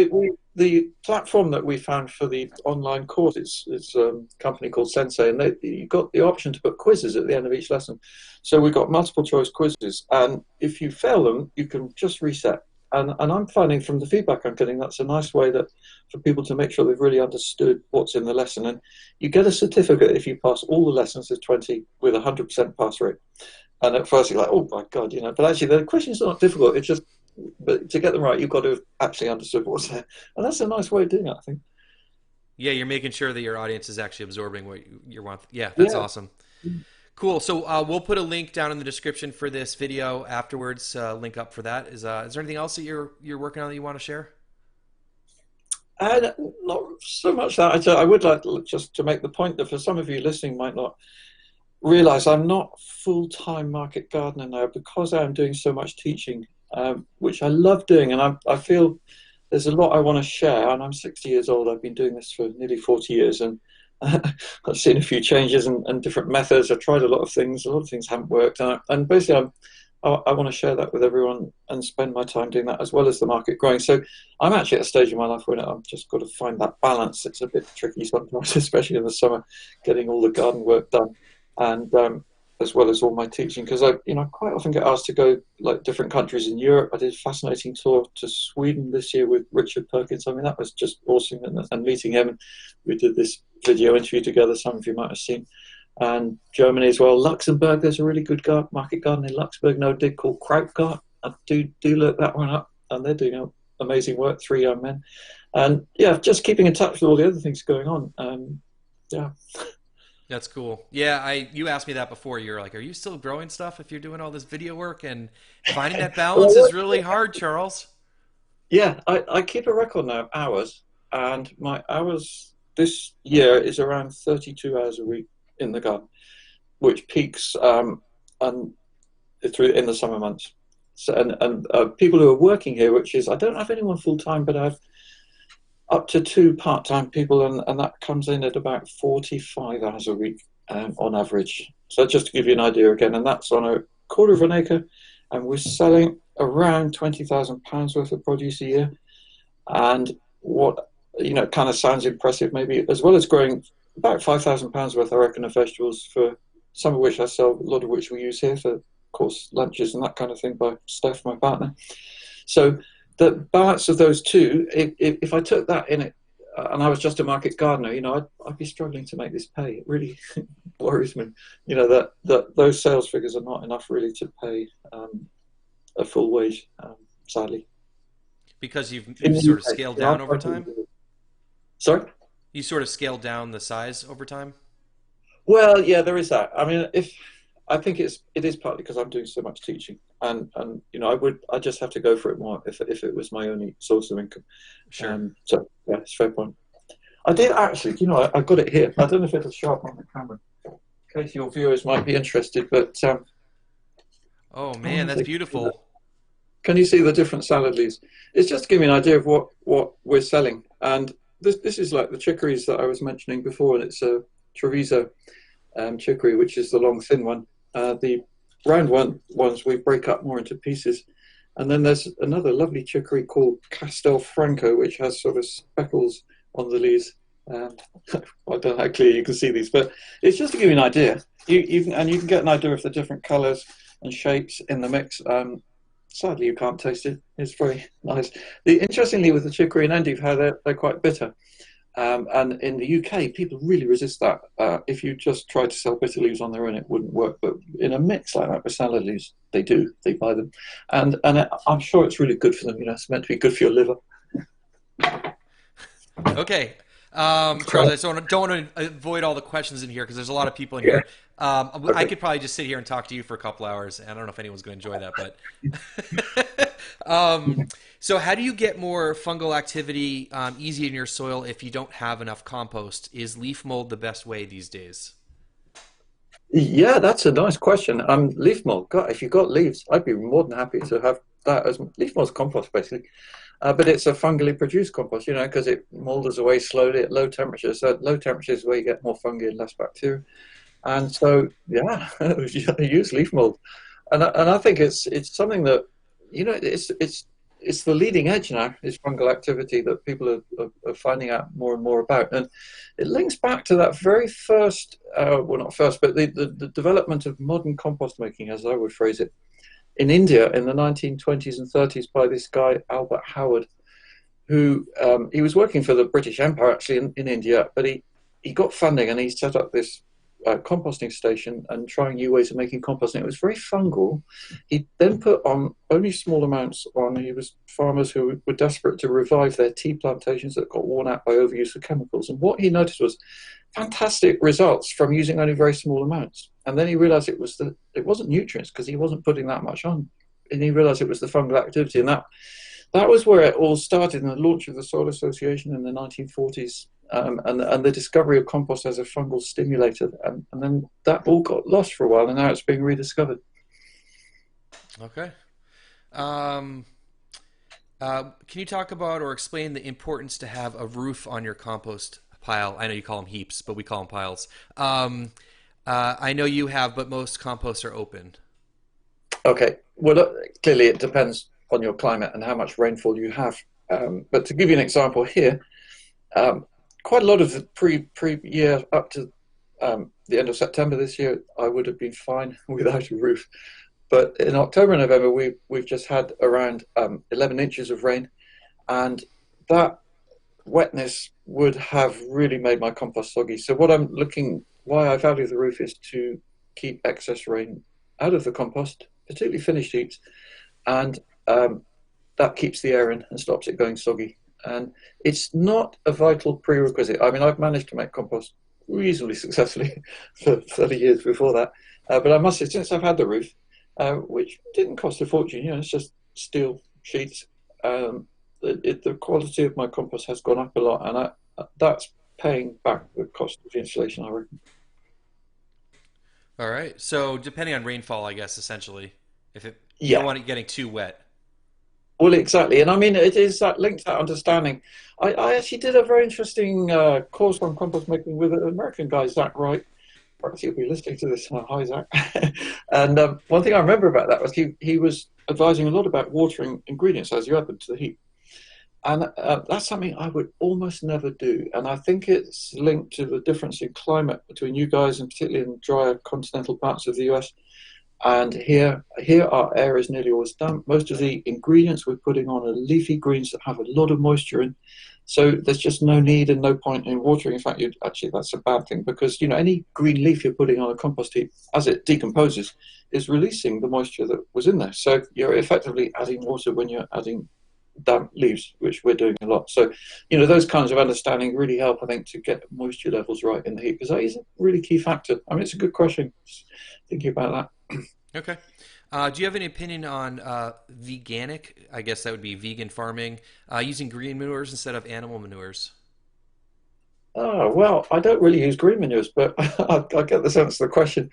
the platform that we found for the online course, it's a company called Sensei, and you got the option to put quizzes at the end of each lesson. So we got multiple choice quizzes, and if you fail them, you can just reset. And I'm finding from the feedback I'm getting, that's a nice way for people to make sure they've really understood what's in the lesson. And you get a certificate if you pass all the lessons of 20 with 100% pass rate. And at first you're like, oh my God, but actually the questions are not difficult. It's just, but to get them right, you've got to have actually understood what's there. And that's a nice way of doing it, I think. yeah, you're making sure that your audience is actually absorbing what you want. Yeah, that's Yeah. awesome. Cool. So we'll put a link down in the description for this video afterwards. Link up for that. Is there anything else that you're working on that you want to share? And not so much that. I would like just to make the point that for some of you listening might not realize I'm not full-time market gardener now because I'm doing so much teaching, which I love doing. And I feel there's a lot I want to share. And I'm 60 years old. I've been doing this for nearly 40 years. And I've seen a few changes and different methods. I've tried a lot of things. A lot of things haven't worked. And basically, I want to share that with everyone and spend my time doing that as well as the market growing. So I'm actually at a stage in my life where I've just got to find that balance. It's a bit tricky sometimes, especially in the summer, getting all the garden work done, and as well as all my teaching, because I quite often get asked to go like different countries in Europe. I did a fascinating tour to Sweden this year with Richard Perkins. I mean, that was just awesome, and meeting him. We did this video interview together. Some of you might have seen. And Germany as well. Luxembourg, there's a really good market garden in Luxembourg, no dig, called Krautgart. Do look that one up, and they're doing amazing work. 3 young men, and yeah, just keeping in touch with all the other things going on. Yeah, That's cool. Yeah, you asked me that before. You're like, are you still growing stuff if you're doing all this video work? And finding that balance is really hard, Charles. yeah. I keep a record now of hours, and my hours this year is around 32 hours a week in the garden, which peaks and through in the summer months. So, and people who are working here, which is, I don't have anyone full time, but I have up to 2 part-time people, and that comes in at about 45 hours a week on average. So just to give you an idea again, and that's on a quarter of an acre, and we're selling around £20,000 worth of produce a year. And what kind of sounds impressive, maybe, as well as growing about £5,000 worth, I reckon, of vegetables, for some of which I sell, a lot of which we use here for, of course, lunches and that kind of thing by Steph, my partner. So the balance of those two, if I took that in it, and I was just a market gardener, I'd be struggling to make this pay. It really worries me, that those sales figures are not enough really to pay a full wage, sadly. Because you've In the sort of UK, scaled down over time? Sorry? You sort of scaled down the size over time? Well, yeah, there is that. I mean, I think it is partly because I'm doing so much teaching, and I just have to go for it more if it was my only source of income. Sure. So yeah, it's a fair point. I did actually, I got it here. I don't know if it'll show up on the camera, in case your viewers might be interested. But Oh man, that's beautiful. can you see the different salad leaves? It's just to give me an idea of what we're selling, and this is like the chicories that I was mentioning before, and it's a Treviso chicory, which is the long thin one. The round ones we break up more into pieces. And then there's another lovely chicory called Castel Franco, which has sort of speckles on the leaves. Um, I don't know how clear you can see these, but it's just to give you an idea. You can get an idea of the different colours and shapes in the mix. Sadly, you can't taste it. It's very nice. Interestingly, with the chicory and endive, how they're quite bitter. And in the UK, people really resist that. If you just tried to sell bitter leaves on their own, it wouldn't work. But in a mix like that with salad leaves, they do. They buy them, and I'm sure it's really good for them. You know, it's meant to be good for your liver. Okay. Charles, I don't want to avoid all the questions in here because there's a lot of people in Yeah. here. I Okay. could probably just sit here and talk to you for a couple hours. And I don't know if anyone's going to enjoy that, but so how do you get more fungal activity easy in your soil if you don't have enough compost? Is leaf mold the best way these days? Yeah, that's a nice question. Leaf mold. God, if you've got leaves, I'd be more than happy to have that as leaf mold's compost, basically. But it's a fungally produced compost, you know, because it molders away slowly at low temperatures. So at low temperatures, where you get more fungi and less bacteria. And so, yeah, use leaf mold, and I think it's something that you know it's the leading edge now. Is fungal activity that people are finding out more and more about, and it links back to that very first, well, not first, but the development of modern compost making, as I would phrase it, in India in the 1920s and 30s by this guy Albert Howard, who he was working for the British Empire actually in India, but he got funding and he set up this composting station and trying new ways of making compost. And it was very fungal. He then put on only small amounts on. He was farmers who were desperate to revive their tea plantations that got worn out by overuse of chemicals. And what he noticed was fantastic results from using only very small amounts. And then he realized it wasn't nutrients because he wasn't putting that much on. And he realized it was the fungal activity. And that was where it all started in the launch of the Soil Association in the 1940s, and the discovery of compost as a fungal stimulator. And then that all got lost for a while, and now it's being rediscovered. Okay. Um, can you talk about or explain the importance to have a roof on your compost pile? I know you call them heaps, but we call them piles. I know you have, but most composts are open. Okay, well, clearly it depends on your climate and how much rainfall you have. But to give you an example here, um, quite a lot of the pre year up to the end of September this year, I would have been fine without a roof. But in October and November, we've just had around 11 inches of rain, and that wetness would have really made my compost soggy. So why I value the roof is to keep excess rain out of the compost, particularly finished heaps, and that keeps the air in and stops it going soggy. And it's not a vital prerequisite. I mean, I've managed to make compost reasonably successfully for 30 years before that. But I must say, since I've had the roof, which didn't cost a fortune, you know, it's just steel sheets, the quality of my compost has gone up a lot. And that's paying back the cost of the insulation, I reckon. All right. So depending on rainfall, I guess essentially, if it you don't Yeah. want it getting too wet. Well, exactly. And I mean, it is that linked to that understanding. I actually did a very interesting course on compost making with an American guy, Zach Wright. Perhaps he'll be listening to this. Hi, Zach. And one thing I remember about that was he was advising a lot about watering ingredients as you add them to the heat. And that's something I would almost never do. And I think it's linked to the difference in climate between you guys and particularly in drier continental parts of the US. And here our air is nearly always damp. Most of the ingredients we're putting on are leafy greens that have a lot of moisture in. So there's just no need and no point in watering. In fact, actually that's a bad thing because you know any green leaf you're putting on a compost heap as it decomposes is releasing the moisture that was in there. So you're effectively adding water when you're adding damp leaves, which we're doing a lot. So, you know, those kinds of understanding really help, I think, to get moisture levels right in the heat because that is a really key factor. I mean, it's a good question. Just thinking about that. Okay. Do you have any opinion on veganic? I guess that would be vegan farming, using green manures instead of animal manures. Oh, well, I don't really use green manures, but I get the sense of the question.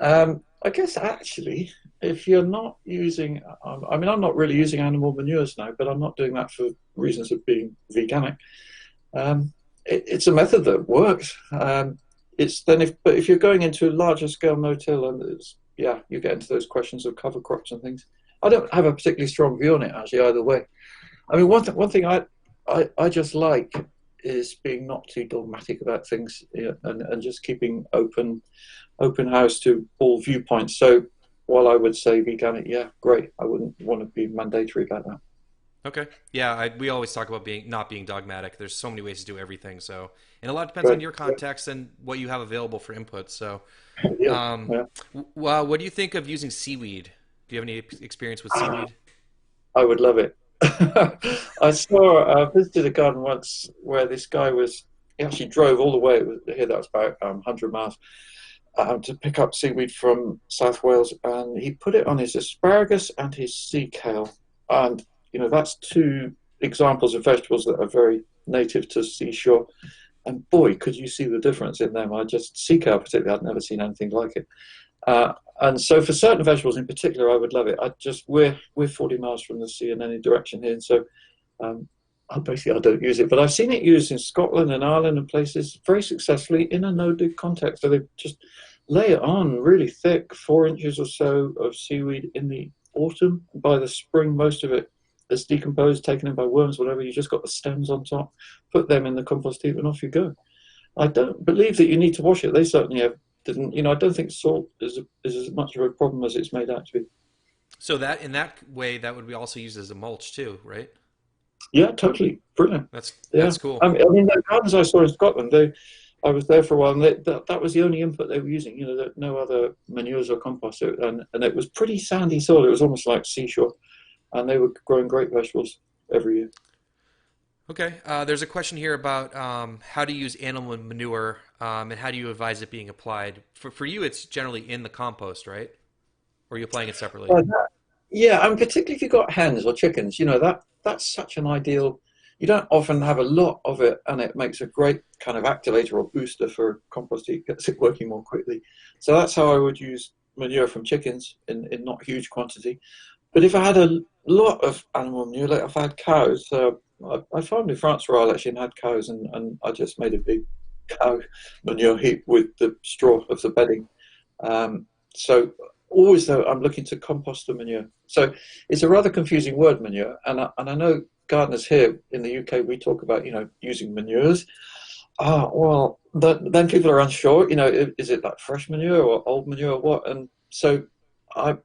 I guess actually, if you're not using, I mean, I'm not really using animal manures now, but I'm not doing that for reasons of being veganic. It's a method that works. It's then if you're going into larger scale no-till, and yeah, you get into those questions of cover crops and things. I don't have a particularly strong view on it actually either way. I mean, one thing I just like is being not too dogmatic about things, yeah, and just keeping open house to all viewpoints. So while I would say veganic, yeah, great, I wouldn't want to be mandatory about that. Okay. Yeah, we always talk about being not being dogmatic. There's so many ways to do everything. So, and a lot depends on Great, your context and what you have available for input. So, yeah, um, yeah. well, what do you think of using seaweed? Do you have any experience with seaweed? I would love it. I visited a garden once where this guy he actually drove all the way, here that was about 100 miles, to pick up seaweed from South Wales, and he put it on his asparagus and his sea kale. And, that's two examples of vegetables that are very native to seashore. And boy, could you see the difference in them. Sea kale particularly, I'd never seen anything like it. And so for certain vegetables in particular, I would love it. We're 40 miles from the sea in any direction here, and so um, I don't use it, but I've seen it used in Scotland and Ireland and places very successfully in a no-dig context. So they just lay it on really thick, 4 inches or so of seaweed in the autumn. By the spring, most of it is decomposed, taken in by worms, whatever. You just got the stems on top. Put them in the compost heap, and off you go. I don't believe that you need to wash it. They certainly didn't. I don't think salt is as much of a problem as it's made out to be. So that in that way, that would be also used as a mulch too, right? Yeah, totally brilliant. Yeah, That's cool. I mean, the gardens I saw in Scotland, I was there for a while, and that was the only input they were using. No other manures or compost, and it was pretty sandy soil. It was almost like seashore, and they were growing great vegetables every year. Okay. There's a question here about how to use animal manure and how do you advise it being applied. For you, it's generally in the compost, right? Or are you applying it separately? Uh, Yeah, and particularly if you've got hens or chickens, that's such an ideal. You don't often have a lot of it, and it makes a great kind of activator or booster for compost. It gets it working more quickly. So that's how I would use manure from chickens in not huge quantity. But if I had a lot of animal manure, like if I had cows, I farmed in France for a while actually and had cows, and I just made a big cow manure heap with the straw of the bedding. So always though, I'm looking to compost the manure. So it's a rather confusing word, manure, and I know gardeners here in the UK we talk about using manures. Well, then people are unsure. Is it like fresh manure or old manure or what? And so I.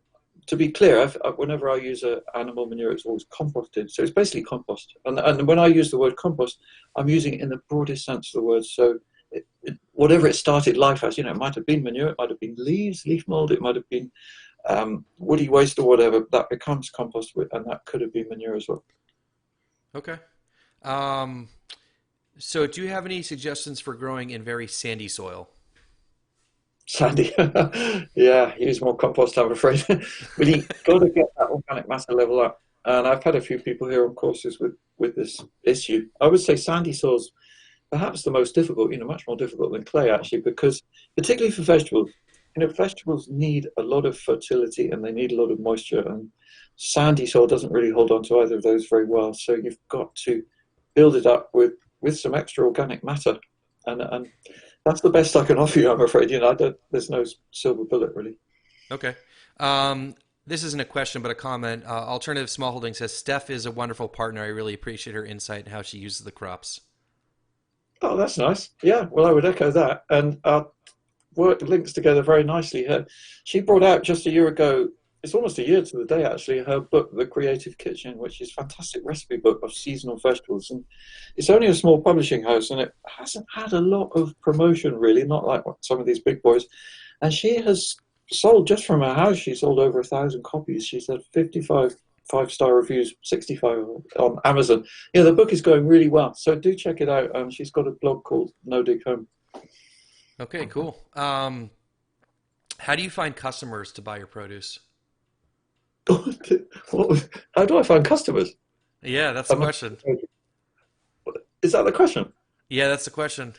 To be clear, whenever I use animal manure, it's always composted. So it's basically compost. And when I use the word compost, I'm using it in the broadest sense of the word. So whatever it started life as, it might have been manure, it might have been leaves, leaf mold, it might have been woody waste or whatever, that becomes compost, and that could have been manure as well. Okay. Um, so do you have any suggestions for growing in very sandy soil? Sandy, yeah, use more compost, I'm afraid. But you got to get that organic matter level up. And I've had a few people here on courses with this issue. I would say sandy soils perhaps the most difficult, much more difficult than clay actually, because particularly for vegetables, vegetables need a lot of fertility and they need a lot of moisture, and sandy soil doesn't really hold on to either of those very well. So you've got to build it up with some extra organic matter, and that's the best I can offer you, I'm afraid. There's no silver bullet really. Okay. This isn't a question, but a comment. Alternative Smallholding says Steph is a wonderful partner. I really appreciate her insight and how she uses the crops. Oh, that's nice. Yeah, well, I would echo that. And our work links together very nicely here. She brought out just a year ago, it's almost a year to the day actually, her book, The Creative Kitchen, which is a fantastic recipe book of seasonal vegetables. And it's only a small publishing house and it hasn't had a lot of promotion really, not like some of these big boys. And she has sold, just from her house, she sold over 1,000 copies. She's had 55 five-star reviews, 65 on Amazon. Yeah, the book is going really well, so do check it out. She's got a blog called No Dig Home. Okay, cool. How do you find customers to buy your produce? How do I find customers? Yeah, that's the Am I- question. Is that the question? Yeah, that's the question.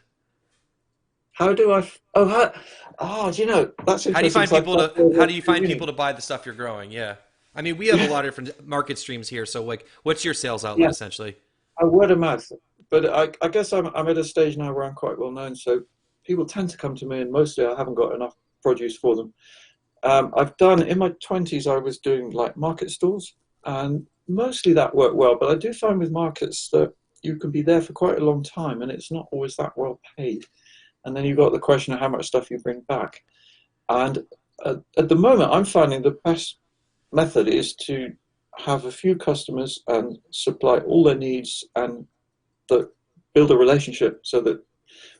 How do I? Do you know that's How do you interesting. find 'Cause people to how do you find people to buy the stuff you're growing? Yeah. I mean, we have a lot of different market streams here, so like what's your sales outlet Yeah, essentially? word of mouth. but I guess I'm at a stage now where I'm quite well known, so people tend to come to me, and mostly I haven't got enough produce for them. I've done in my 20s, I was doing like market stalls, and mostly that worked well. But I do find with markets that you can be there for quite a long time, and it's not always that well paid. And then you've got the question of how much stuff you bring back. And at the moment, I'm finding the best method is to have a few customers and supply all their needs and build a relationship so that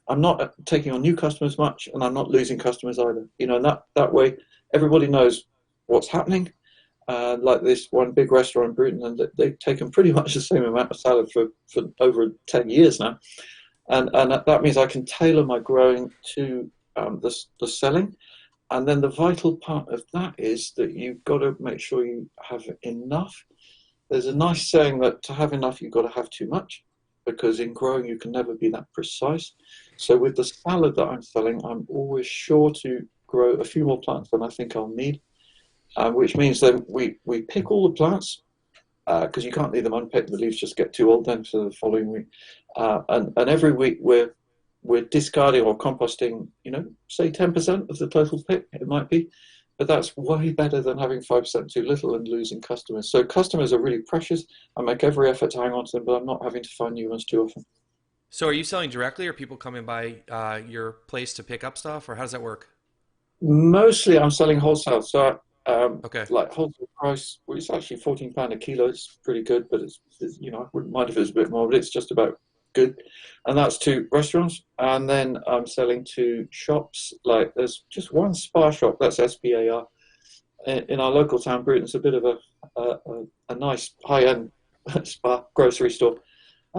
I'm not taking on new customers much and I'm not losing customers either. And that way everybody knows what's happening. Like this one big restaurant in Britain, and they've taken pretty much the same amount of salad for over 10 years now. And that means I can tailor my growing to the selling. And then the vital part of that is that you've got to make sure you have enough. There's a nice saying that to have enough, you've got to have too much, because in growing, you can never be that precise. So with the salad that I'm selling, I'm always sure to grow a few more plants than I think I'll need, which means then we pick all the plants, because you can't leave them unpicked. The leaves just get too old then for the following week. And every week we're discarding or composting, say 10% of the total pick, it might be. But that's way better than having 5% too little and losing customers. So customers are really precious. I make every effort to hang on to them, but I'm not having to find new ones too often. So are you selling directly, or people coming by your place to pick up stuff, or how does that work? Mostly I'm selling wholesale. So Okay. like wholesale price, well, it's actually £14 a kilo. It's pretty good, but I wouldn't mind if it was a bit more, but it's just about good. And that's to restaurants. And then I'm selling to shops. Like there's just one spa shop, that's SPAR, in our local town, Bruton. It's a bit of a nice high-end spa grocery store.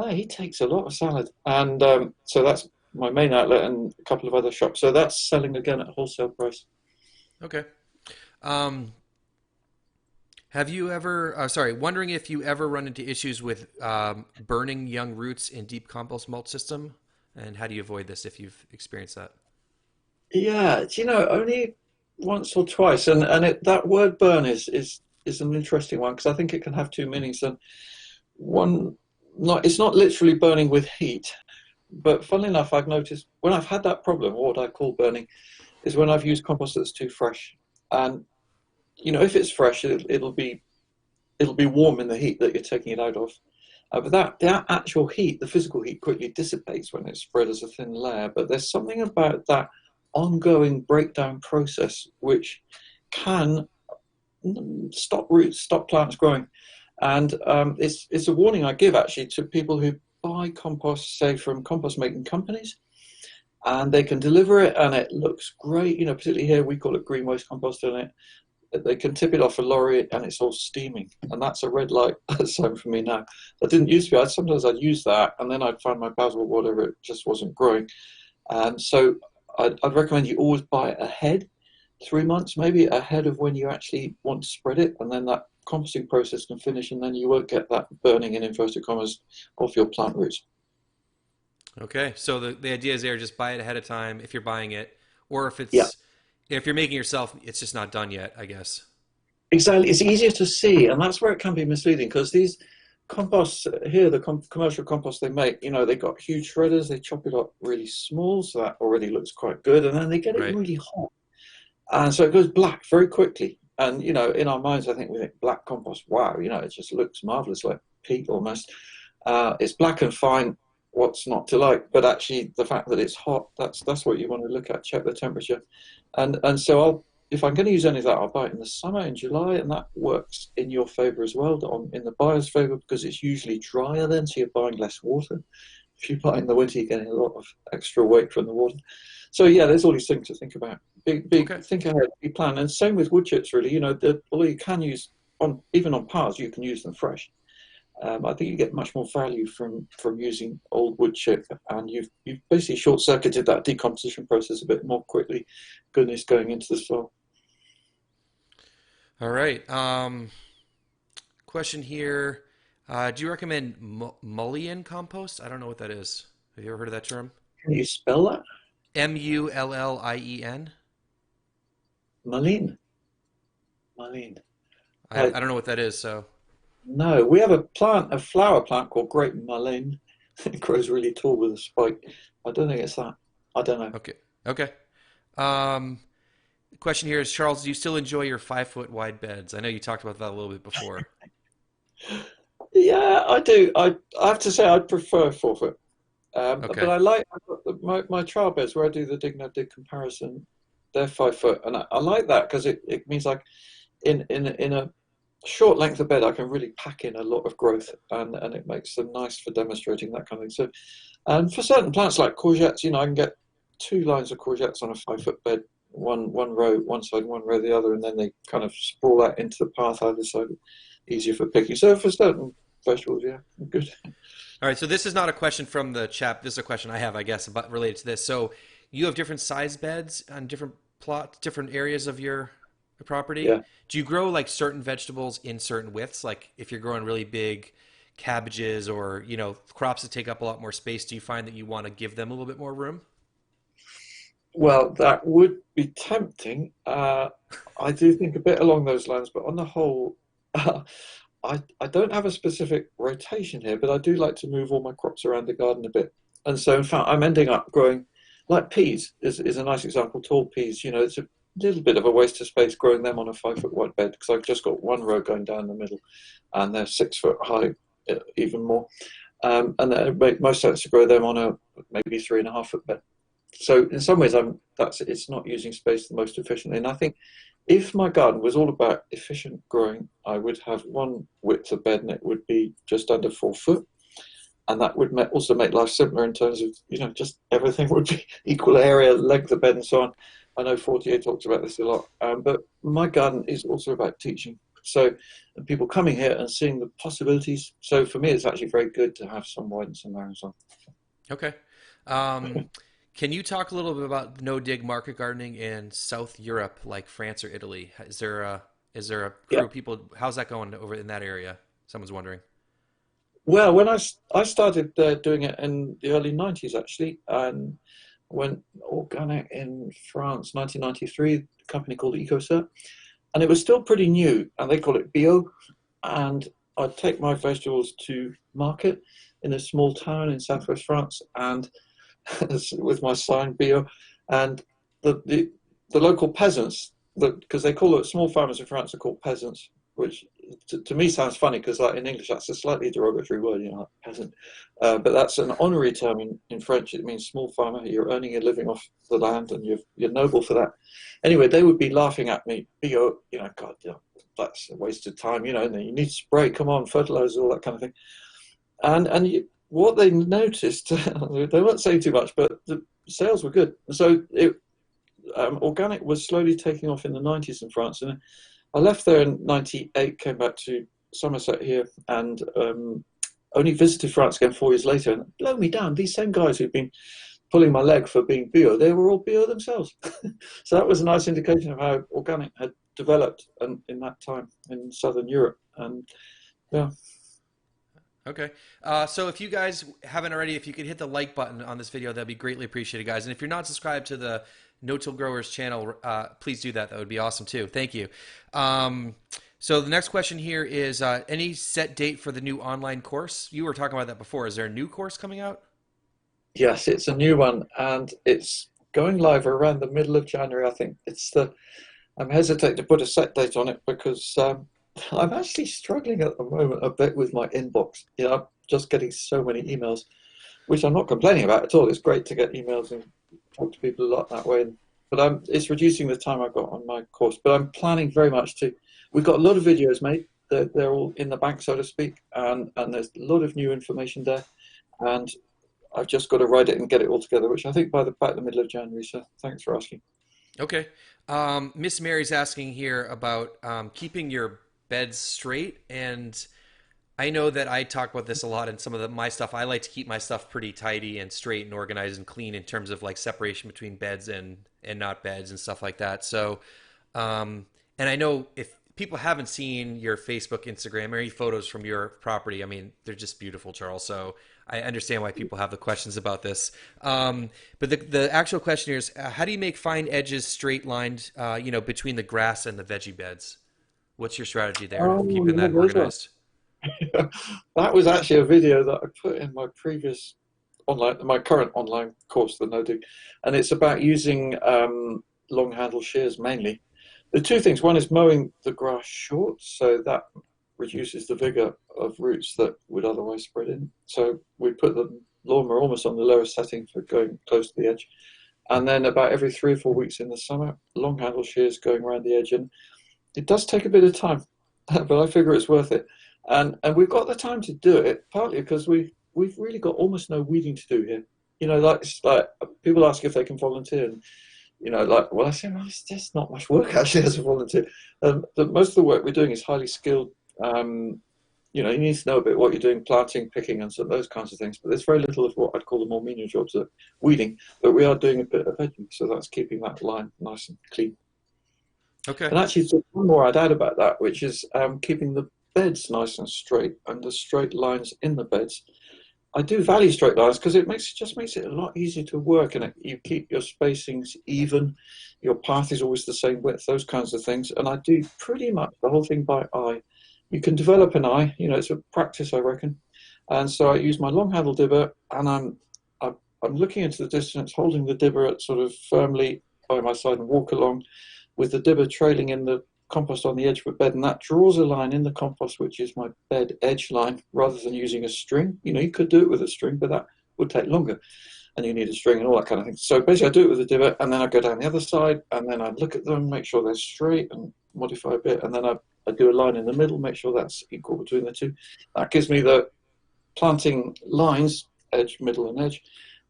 He takes a lot of salad. And so that's my main outlet and a couple of other shops. So that's selling again at wholesale price. Okay. Um, have you ever, wondering if you ever run into issues with burning young roots in deep compost mulch system, and how do you avoid this if you've experienced that? Yeah, only once or twice, and that word burn is an interesting one because I think it can have two meanings. And one, not it's not literally burning with heat, but funnily enough, I've noticed when I've had that problem, or what I call burning, is when I've used compost that's too fresh. And if it's fresh, it'll be warm in the heat that you're taking it out of. But that actual heat, the physical heat, quickly dissipates when it's spread as a thin layer. But there's something about that ongoing breakdown process which can stop roots, stop plants growing. And it's a warning I give actually to people who buy compost, say from compost making companies, and they can deliver it and it looks great. Particularly here we call it green waste compost, and they can tip it off a lorry and it's all steaming, and that's a red light sign for me now. That didn't used to be. Sometimes I'd use that and then I'd find my basil or whatever, it just wasn't growing. And so I'd recommend you always buy it ahead, 3 months maybe ahead of when you actually want to spread it, and then that composting process can finish, and then you won't get that burning in inverted commas off your plant roots. Okay, so the idea is there, just buy it ahead of time if you're buying it, or Yeah, if you're making it yourself, it's just not done yet, I guess. exactly. It's easier to see, and that's where it can be misleading because these composts here, the commercial compost they make, they've got huge shredders. They chop it up really small, so that already looks quite good, and then they get it Right. really hot, and so it goes black very quickly. And in our minds, I think we think black compost. Wow, it just looks marvelous, like peat almost. It's black and fine. What's not to like? But actually, the fact that it's hot, that's what you want to look at. Check the temperature, and so if I'm going to use any of that, I'll buy it in the summer in July, and that works in your favour as well, in the buyer's favour, because it's usually drier then, so you're buying less water. If you buy in the winter, you're getting a lot of extra weight from the water. So yeah, there's all these things to think about. Okay. Think ahead, be plan, and same with wood chips. Really, although you can use even on paths, you can use them fresh. I think you get much more value from using old wood chip, and you've basically short circuited that decomposition process a bit more quickly. Goodness, going into the soil. All right. Question here. Do you recommend mullion compost? I don't know what that is. Have you ever heard of that term? Can you spell that? Mullien. Malin. Malin. I don't know what that is, so. No, we have a flower plant called Great Malin, it grows really tall with a spike. I don't think it's that. I don't know. Okay. Okay. Um, question here is, Charles, do you still enjoy your 5 foot wide beds? I know you talked about that a little bit before. Yeah, I do. I have to say I prefer 4 foot. But Okay. I like my trial beds where I do the dig no dig comparison. They're 5 foot, and I like that because it means like in a short length of bed I can really pack in a lot of growth, and it makes them nice for demonstrating that kind of thing. So, and for certain plants like courgettes, I can get two lines of courgettes on a 5 foot bed, one row one side, one row the other, and then they kind of sprawl out into the path either side, easier for picking. So for certain vegetables, yeah, good. All right. So this is not a question from the chat. This is a question I have, I guess, about related to this. So you have different size beds on different plots, different areas of your property. Yeah. Do you grow like certain vegetables in certain widths? Like if you're growing really big cabbages or, crops that take up a lot more space, do you find that you want to give them a little bit more room? Well, that would be tempting. I do think a bit along those lines, but on the whole, I don't have a specific rotation here, but I do like to move all my crops around the garden a bit. And so, in fact, I'm ending up growing like peas is a nice example. Tall peas, it's a little bit of a waste of space growing them on a 5 foot wide bed because I've just got one row going down the middle, and they're 6 foot high, even more. And it makes most sense to grow them on a maybe 3.5 foot bed. So in some ways, it's not using space the most efficiently. And I think if my garden was all about efficient growing, I would have one width of bed, and it would be just under 4 foot, and that would also make life simpler in terms of just everything would be equal area, length of bed, and so on. I know 48 talks about this a lot, but my garden is also about teaching. So and people coming here and seeing the possibilities. So for me, it's actually very good to have some wide and some narrow as well. Okay. Um, can you talk a little bit about no dig market gardening in South Europe, like France or Italy? Is there a Yeah. crew of people? How's that going over in that area? Someone's wondering. Well, when I started doing it in the early 90s, actually, and went organic in France, 1993, a company called EcoCert, and it was still pretty new, and they call it bio. And I'd take my vegetables to market in a small town in southwest France, and with my sign bio, and the the local peasants, because they call it small farmers in France are called peasants, which to me sounds funny because like in English that's a slightly derogatory word, like peasant, but that's an honorary term in French. It means small farmer. You're earning a living off the land, and you're noble for that. Anyway, they would be laughing at me, bio, God, that's a waste of time, and you need to spray, come on, fertilizer, all that kind of thing. What they noticed, they weren't saying too much, but the sales were good. So organic was slowly taking off in the 90s in France. And I left there in 98, came back to Somerset here, and only visited France again 4 years later. And blow me down, these same guys who'd been pulling my leg for being bio, they were all bio themselves. So that was a nice indication of how organic had developed in that time in Southern Europe. And yeah. Okay. So if you guys haven't already, if you could hit the like button on this video, that'd be greatly appreciated, guys. And if you're not subscribed to the No Till Growers channel, please do that. That would be awesome too. Thank you. So the next question here is any set date for the new online course? You were talking about that before. Is there a new course coming out? Yes, it's a new one, and it's going live around the middle of January, I think. I'm hesitating to put a set date on it because I'm actually struggling at the moment a bit with my inbox. I'm just getting so many emails, which I'm not complaining about at all. It's great to get emails and talk to people a lot that way. But it's reducing the time I've got on my course. But I'm planning very much to. We've got a lot of videos made. They're all in the bank, so to speak, and there's a lot of new information there. And I've just got to write it and get it all together, which I think by about the middle of January. So thanks for asking. Okay. Miss Mary's asking here about keeping your beds straight, and I know that I talk about this a lot in some of my stuff. I like to keep my stuff pretty tidy and straight and organized and clean in terms of like separation between beds and not beds and stuff like that. So, and I know if people haven't seen your Facebook, Instagram, or any photos from your property, I mean, they're just beautiful, Charles. So I understand why people have the questions about this. But the actual question here is, how do you make fine edges straight lined, between the grass and the veggie beds? What's your strategy there, Oh, keeping yeah, that organized? That was actually a video that I put in my previous my current online course, the No Do, and it's about using long handle shears mainly. The two things: one is mowing the grass short, so that reduces the vigor of roots that would otherwise spread in. So we put the lawnmower almost on the lowest setting for going close to the edge, and then about every 3 or 4 weeks in the summer, long handle shears going around the edge, and it does take a bit of time, but I figure it's worth it. And we've got the time to do it partly because we've really got almost no weeding to do here. Like it's like people ask if they can volunteer, and like well, I say well, it's just not much work actually as a volunteer. Most of the work we're doing is highly skilled. Um, you need to know a bit what you're doing, planting, picking, and so those kinds of things. But there's very little of what I'd call the more menial jobs, of weeding. But we are doing a bit of edging, so that's keeping that line nice and clean. Okay. And actually, there's one more I'd add about that, which is keeping the beds nice and straight and the straight lines in the beds. I do value straight lines because just makes it a lot easier to work, and you keep your spacings even. Your path is always the same width, those kinds of things. And I do pretty much the whole thing by eye. You can develop an eye, it's a practice, I reckon. And so I use my long handle dibber, and I'm looking into the distance, holding the dibber sort of firmly by my side, and walk along with the dibber trailing in the compost on the edge of a bed, and that draws a line in the compost, which is my bed edge line, rather than using a string. You could do it with a string, but that would take longer, and you need a string and all that kind of thing. So basically, I do it with a divot, and then I go down the other side, and then I look at them, make sure they're straight, and modify a bit, and then I do a line in the middle, make sure that's equal between the two. That gives me the planting lines, edge, middle, and edge.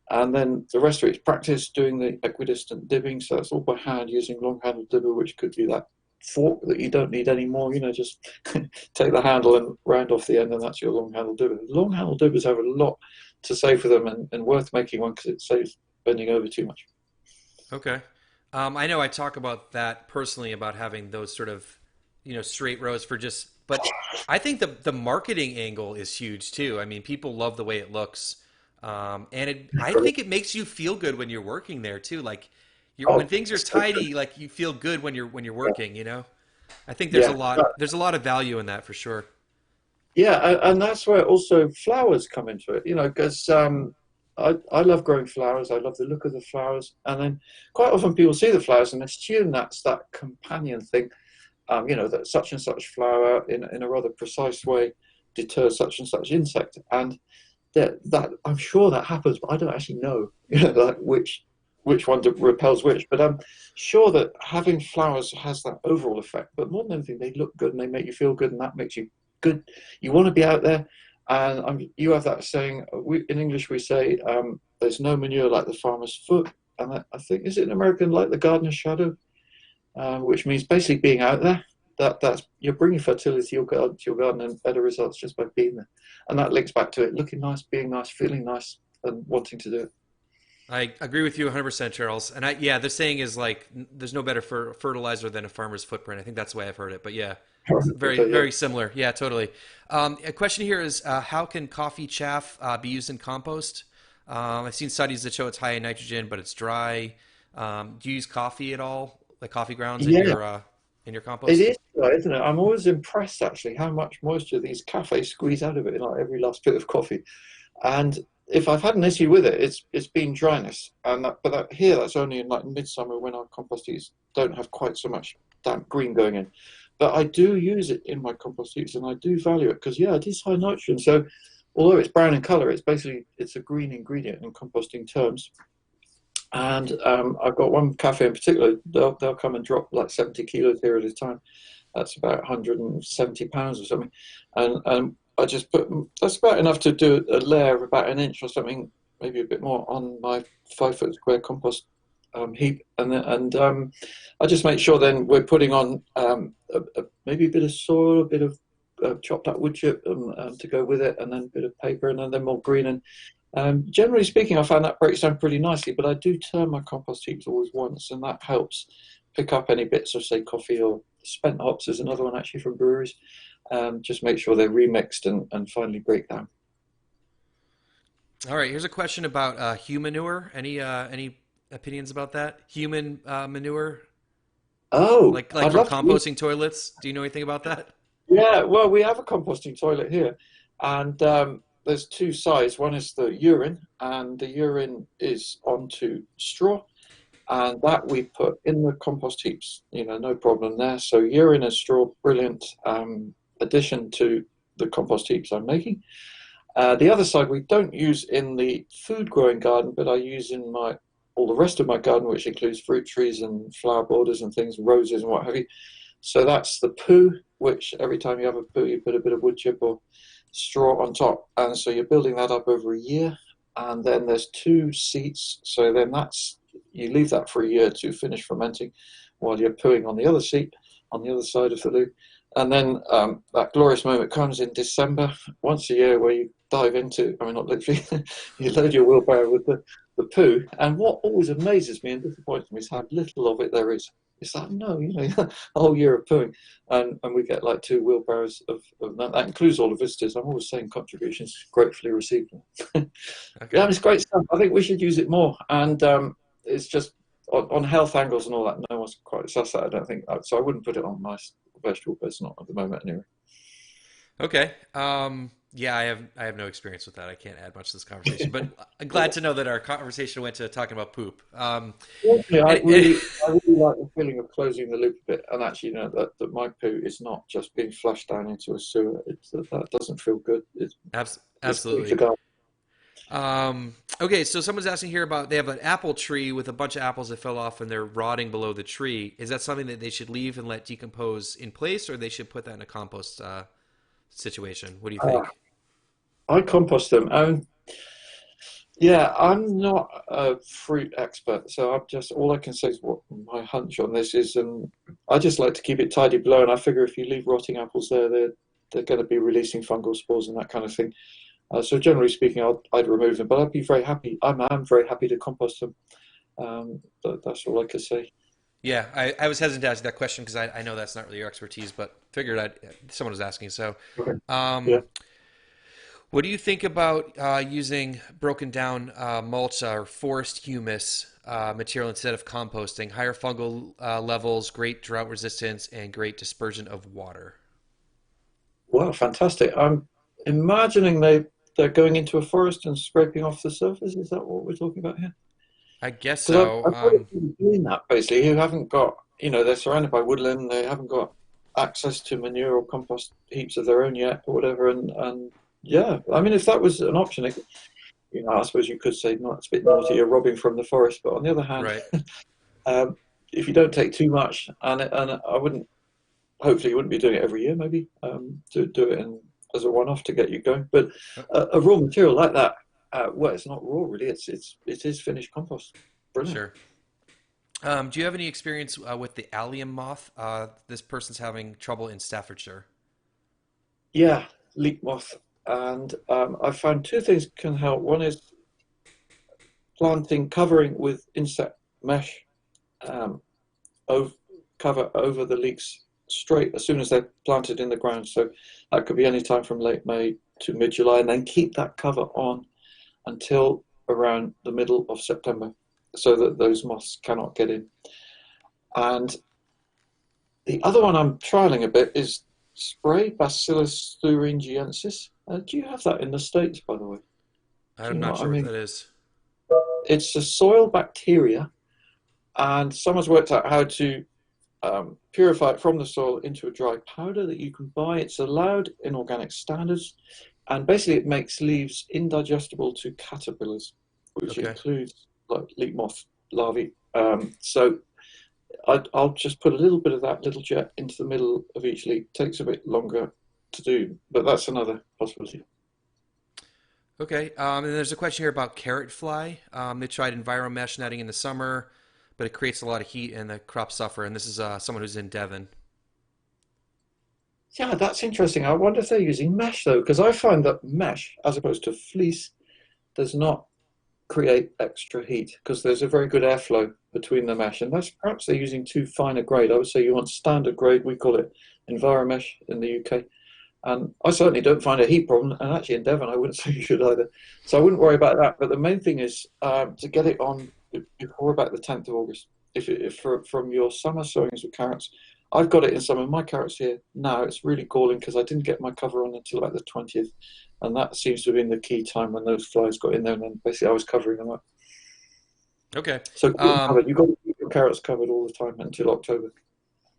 And then the rest of it is practice doing the equidistant dibbing. So it's all by hand using long handle dibber, which could be that fork that you don't need anymore. Just take the handle and round off the end, and that's your long handle dibber. Long handle dibbers have a lot to say for them, and worth making one because it saves bending over too much. Okay. I know I talk about that personally about having those sort of, straight rows for just, but I think the marketing angle is huge too. I mean, people love the way it looks. I think it makes you feel good when you're working there too. Like when Oh, things are so good. tidy, like you feel good when you're working. I think there's a Yeah. lot there's a lot of value in that for sure. Yeah, and that's where also flowers come into it, because I love growing flowers. I love the look of the flowers. And then quite often people see the flowers and assume that's that companion thing, that such and such flower in a rather precise way deters such and such insect. And that I'm sure that happens, but I don't actually know, like which one repels which. But I'm sure that having flowers has that overall effect. But more than anything, they look good and they make you feel good, and that makes you good. You want to be out there, and you have that saying. In English, we say, "There's no manure like the farmer's foot," and I think is it in American like the gardener's shadow, which means basically being out there. That's you're bringing fertility to your garden and better results just by being there, and that links back to it looking nice, being nice, feeling nice, and wanting to do it. I agree with you 100%, Charles. And yeah, the saying is like, there's no better fertilizer than a farmer's footprint. I think that's the way I've heard it. But yeah, very, Okay, yeah. very similar. Yeah, totally. A question here is how can coffee chaff be used in compost? I've seen studies that show it's high in nitrogen, but it's dry. Do you use coffee at all, like coffee grounds Yeah, in your it compost? is, isn't it? I'm always impressed actually how much moisture these cafes squeeze out of it in like every last bit of coffee. And if I've had an issue with it, it's been dryness. Here that's only in like midsummer when our compost heats don't have quite so much damp green going in. But I do use it in my compost heats, and I do value it because yeah, it is high nitrogen. So although it's brown in color, it's a green ingredient in composting terms. And I've got one cafe in particular. They'll come and drop like 70 kilos here at a time. That's about 170 pounds or something. And I just put that's about enough to do a layer of about an inch or something, maybe a bit more on my 5 foot square compost heap, and I just make sure then we're putting on maybe a bit of soil, a bit of chopped up wood chip to go with it, and then a bit of paper, and then more green. And generally speaking, I found that breaks down pretty nicely. But I do turn my compost heaps always once, and that helps pick up any bits of say coffee or spent hops. Is another one actually from breweries. Just make sure they're remixed and finally break down. All right, here's a question about human manure. Any opinions about that? Human manure, Oh, like I'd from love to. composting toilets. Do you know anything about that? Yeah, well, we have a composting toilet here, and there's two sides. One is the urine, and the urine is onto straw, and that we put in the compost heaps. No problem there. So urine and straw, brilliant addition to the compost heaps I'm making. The other side we don't use in the food growing garden, but I use in my all the rest of my garden, which includes fruit trees and flower borders and things, roses and what have you. So that's the poo, which every time you have a poo, you put a bit of wood chip or straw on top. And so you're building that up over a year. And then there's two seats. So then you leave that for a year to finish fermenting while you're pooing on the other seat, on the other side of the loo. And then that glorious moment comes in December, once a year, where you dive into, I mean, not literally, you load your wheelbarrow with the poo. And what always amazes me and disappoints me is how little of it there is. It's like, no, a whole year of pooing. And we get like two wheelbarrows of that. That includes all the visitors. I'm always saying contributions gratefully received. Yeah, Okay. it's great stuff. I think we should use it more. And it's just on health angles and all that, no one's quite assessed that, I don't think. So I wouldn't put it on my vegetable beds, not at the moment anyway. Okay. Yeah, I have no experience with that. I can't add much to this conversation, but I'm glad to know that our conversation went to talking about poop. Yeah, And, and- I really like the feeling of closing the loop a bit, and actually, that my poo is not just being flushed down into a sewer. That doesn't feel good. It's good for Absolutely. garden. Okay, so someone's asking here about they have an apple tree with a bunch of apples that fell off and they're rotting below the tree. Is that something that they should leave and let decompose in place, or they should put that in a compost situation? What do you Uh, think? I compost them. Yeah, I'm not a fruit expert, so I'm just all I can say is what my hunch on this is, and I just like to keep it tidy below. And I figure if you leave rotting apples there, they're going to be releasing fungal spores and that kind of thing. So generally speaking, I'd remove them, but I'd be very happy. I'm very happy to compost them. That's all I could say. Yeah, I was hesitant to ask that question because I know that's not really your expertise, but figured someone was asking. So, Okay. Yeah. um, what do you think about using broken down mulch or forest humus material instead of composting? Higher fungal levels, great drought resistance, and great dispersion of water. Wow, fantastic. I'm imagining they're going into a forest and scraping off the surface. Is that what we're talking about here? I guess Because so. I've heard of people doing that basically who haven't got, they're surrounded by woodland, they haven't got access to manure or compost heaps of their own yet or whatever. And yeah, I mean, if that was an option, I suppose you could say, no, it's a bit naughty, you're robbing from the forest. But on the other hand, Right. um, if you don't take too much, and I wouldn't, hopefully you wouldn't be doing it every year, maybe to do it as a one-off to get you going. But a raw material like that, well, it's not raw really. It is finished compost. Brilliant. Sure. Do you have any experience with the allium moth? This person's having trouble in Staffordshire. Yeah, leek moth. And I found two things can help. One is covering with insect mesh, um, over, cover over the leeks straight as soon as they're planted in the ground. So that could be any time from late May to mid-July, and then keep that cover on until around the middle of September so that those moths cannot get in. And the other one I'm trialing a bit is spray Bacillus thuringiensis. Do you have that in the States, by the way? Do I'm you know not what I sure what mean? that is. It's a soil bacteria, and someone's worked out how to purify it from the soil into a dry powder that you can buy. It's allowed in organic standards, and basically it makes leaves indigestible to caterpillars, which Okay. includes like leaf moth larvae. So I'll just put a little bit of that little jet into the middle of each leaf. Takes a bit longer to do, but that's another possibility. Okay. And there's a question here about carrot fly. They tried enviromesh netting in the summer, but it creates a lot of heat and the crops suffer. And this is someone who's in Devon. Yeah, that's interesting. I wonder if they're using mesh though, because I find that mesh, as opposed to fleece, does not create extra heat because there's a very good airflow between the mesh, and that's perhaps they're using too fine a grade. I would say you want standard grade. We call it Enviromesh in the UK, and I certainly don't find a heat problem. And actually, in Devon, I wouldn't say you should either. So I wouldn't worry about that. But the main thing is to get it on before about the 10th of August. If from your summer sowings with carrots, I've got it in some of my carrots here now. It's really galling because I didn't get my cover on until like the 20th, and that seems to have been the key time when those flies got in there. And then basically I was covering them up. Okay. So keep them covered. You've got to keep your carrots covered all the time until October.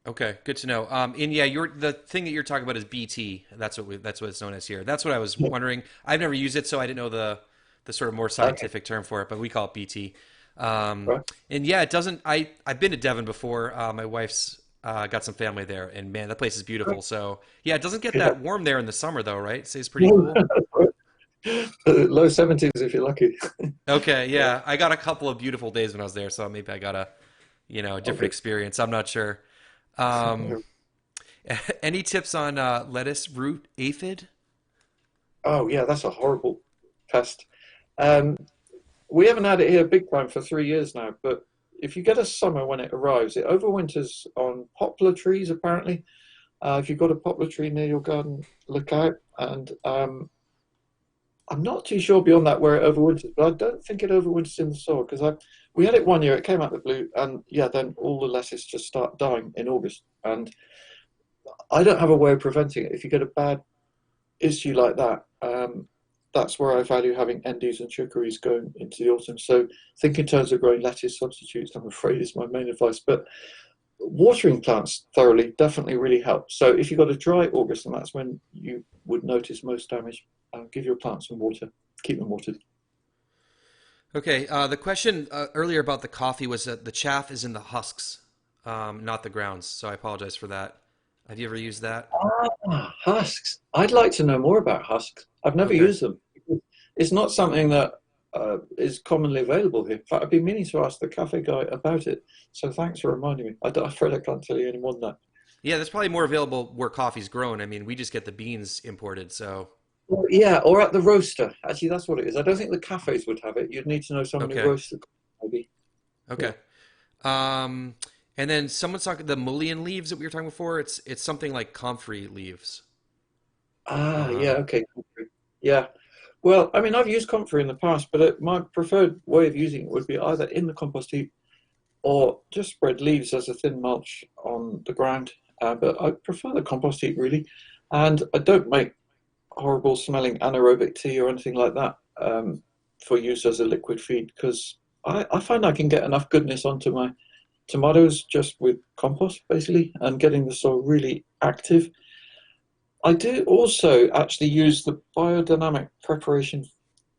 Okay, good to know. And yeah, the thing that you're talking about is BT. That's what it's known as here. That's what I was wondering. I've never used it, so I didn't know the sort of more Okay, scientific term for it, but we call it BT. right. And yeah, it doesn't. I've been to Devon before. My wife's got some family there, and man, that place is beautiful. So yeah, it doesn't get Yeah. that warm there in the summer though, right? It stays pretty cool. Low 70s if you're lucky. Okay, Yeah. yeah, I got a couple of beautiful days when I was there, so maybe I got a different Okay. experience. I'm not sure. Um, any tips on lettuce root aphid? Oh yeah, that's a horrible pest. Um, we haven't had it here big time for 3 years now, but if you get a summer when it arrives, it overwinters on poplar trees apparently. If you've got a poplar tree near your garden, look out. And I'm not too sure beyond that where it overwinters, but I don't think it overwinters in the soil because I we had it one year, it came out the blue, and yeah, then all the lettuce just start dying in August. And I don't have a way of preventing it. If you get a bad issue like that, that's where I value having endives and chicories going into the autumn. So think in terms of growing lettuce substitutes, I'm afraid is my main advice. But watering plants thoroughly definitely really helps. So if you've got a dry August, and that's when you would notice most damage, give your plants some water, keep them watered. Okay, the question earlier about the coffee was that the chaff is in the husks, not the grounds. So I apologize for that. Have you ever used that? Ah, husks. I'd like to know more about husks. I've never Okay. used them. It's not something that is commonly available here. In fact, I've been meaning to ask the cafe guy about it. So thanks for reminding me. I'm afraid I can't tell you any more than that. Yeah, there's probably more available where coffee's grown. I mean, we just get the beans imported, so Well, yeah, or at the roaster. Actually, that's what it is. I don't think the cafes would have it. You'd need to know someone who okay. roasts the coffee, maybe. Yeah. Okay. Um, and then someone's talking the mullein leaves that we were talking before. It's something like comfrey leaves. Ah, yeah, Um, okay. Comfrey. Yeah. Well, I mean, I've used comfrey in the past, but my preferred way of using it would be either in the compost heap or just spread leaves as a thin mulch on the ground. But I prefer the compost heap really, and I don't make horrible smelling anaerobic tea or anything like that for use as a liquid feed because I find I can get enough goodness onto my tomatoes just with compost basically and getting the soil really active. I do also actually use the biodynamic preparation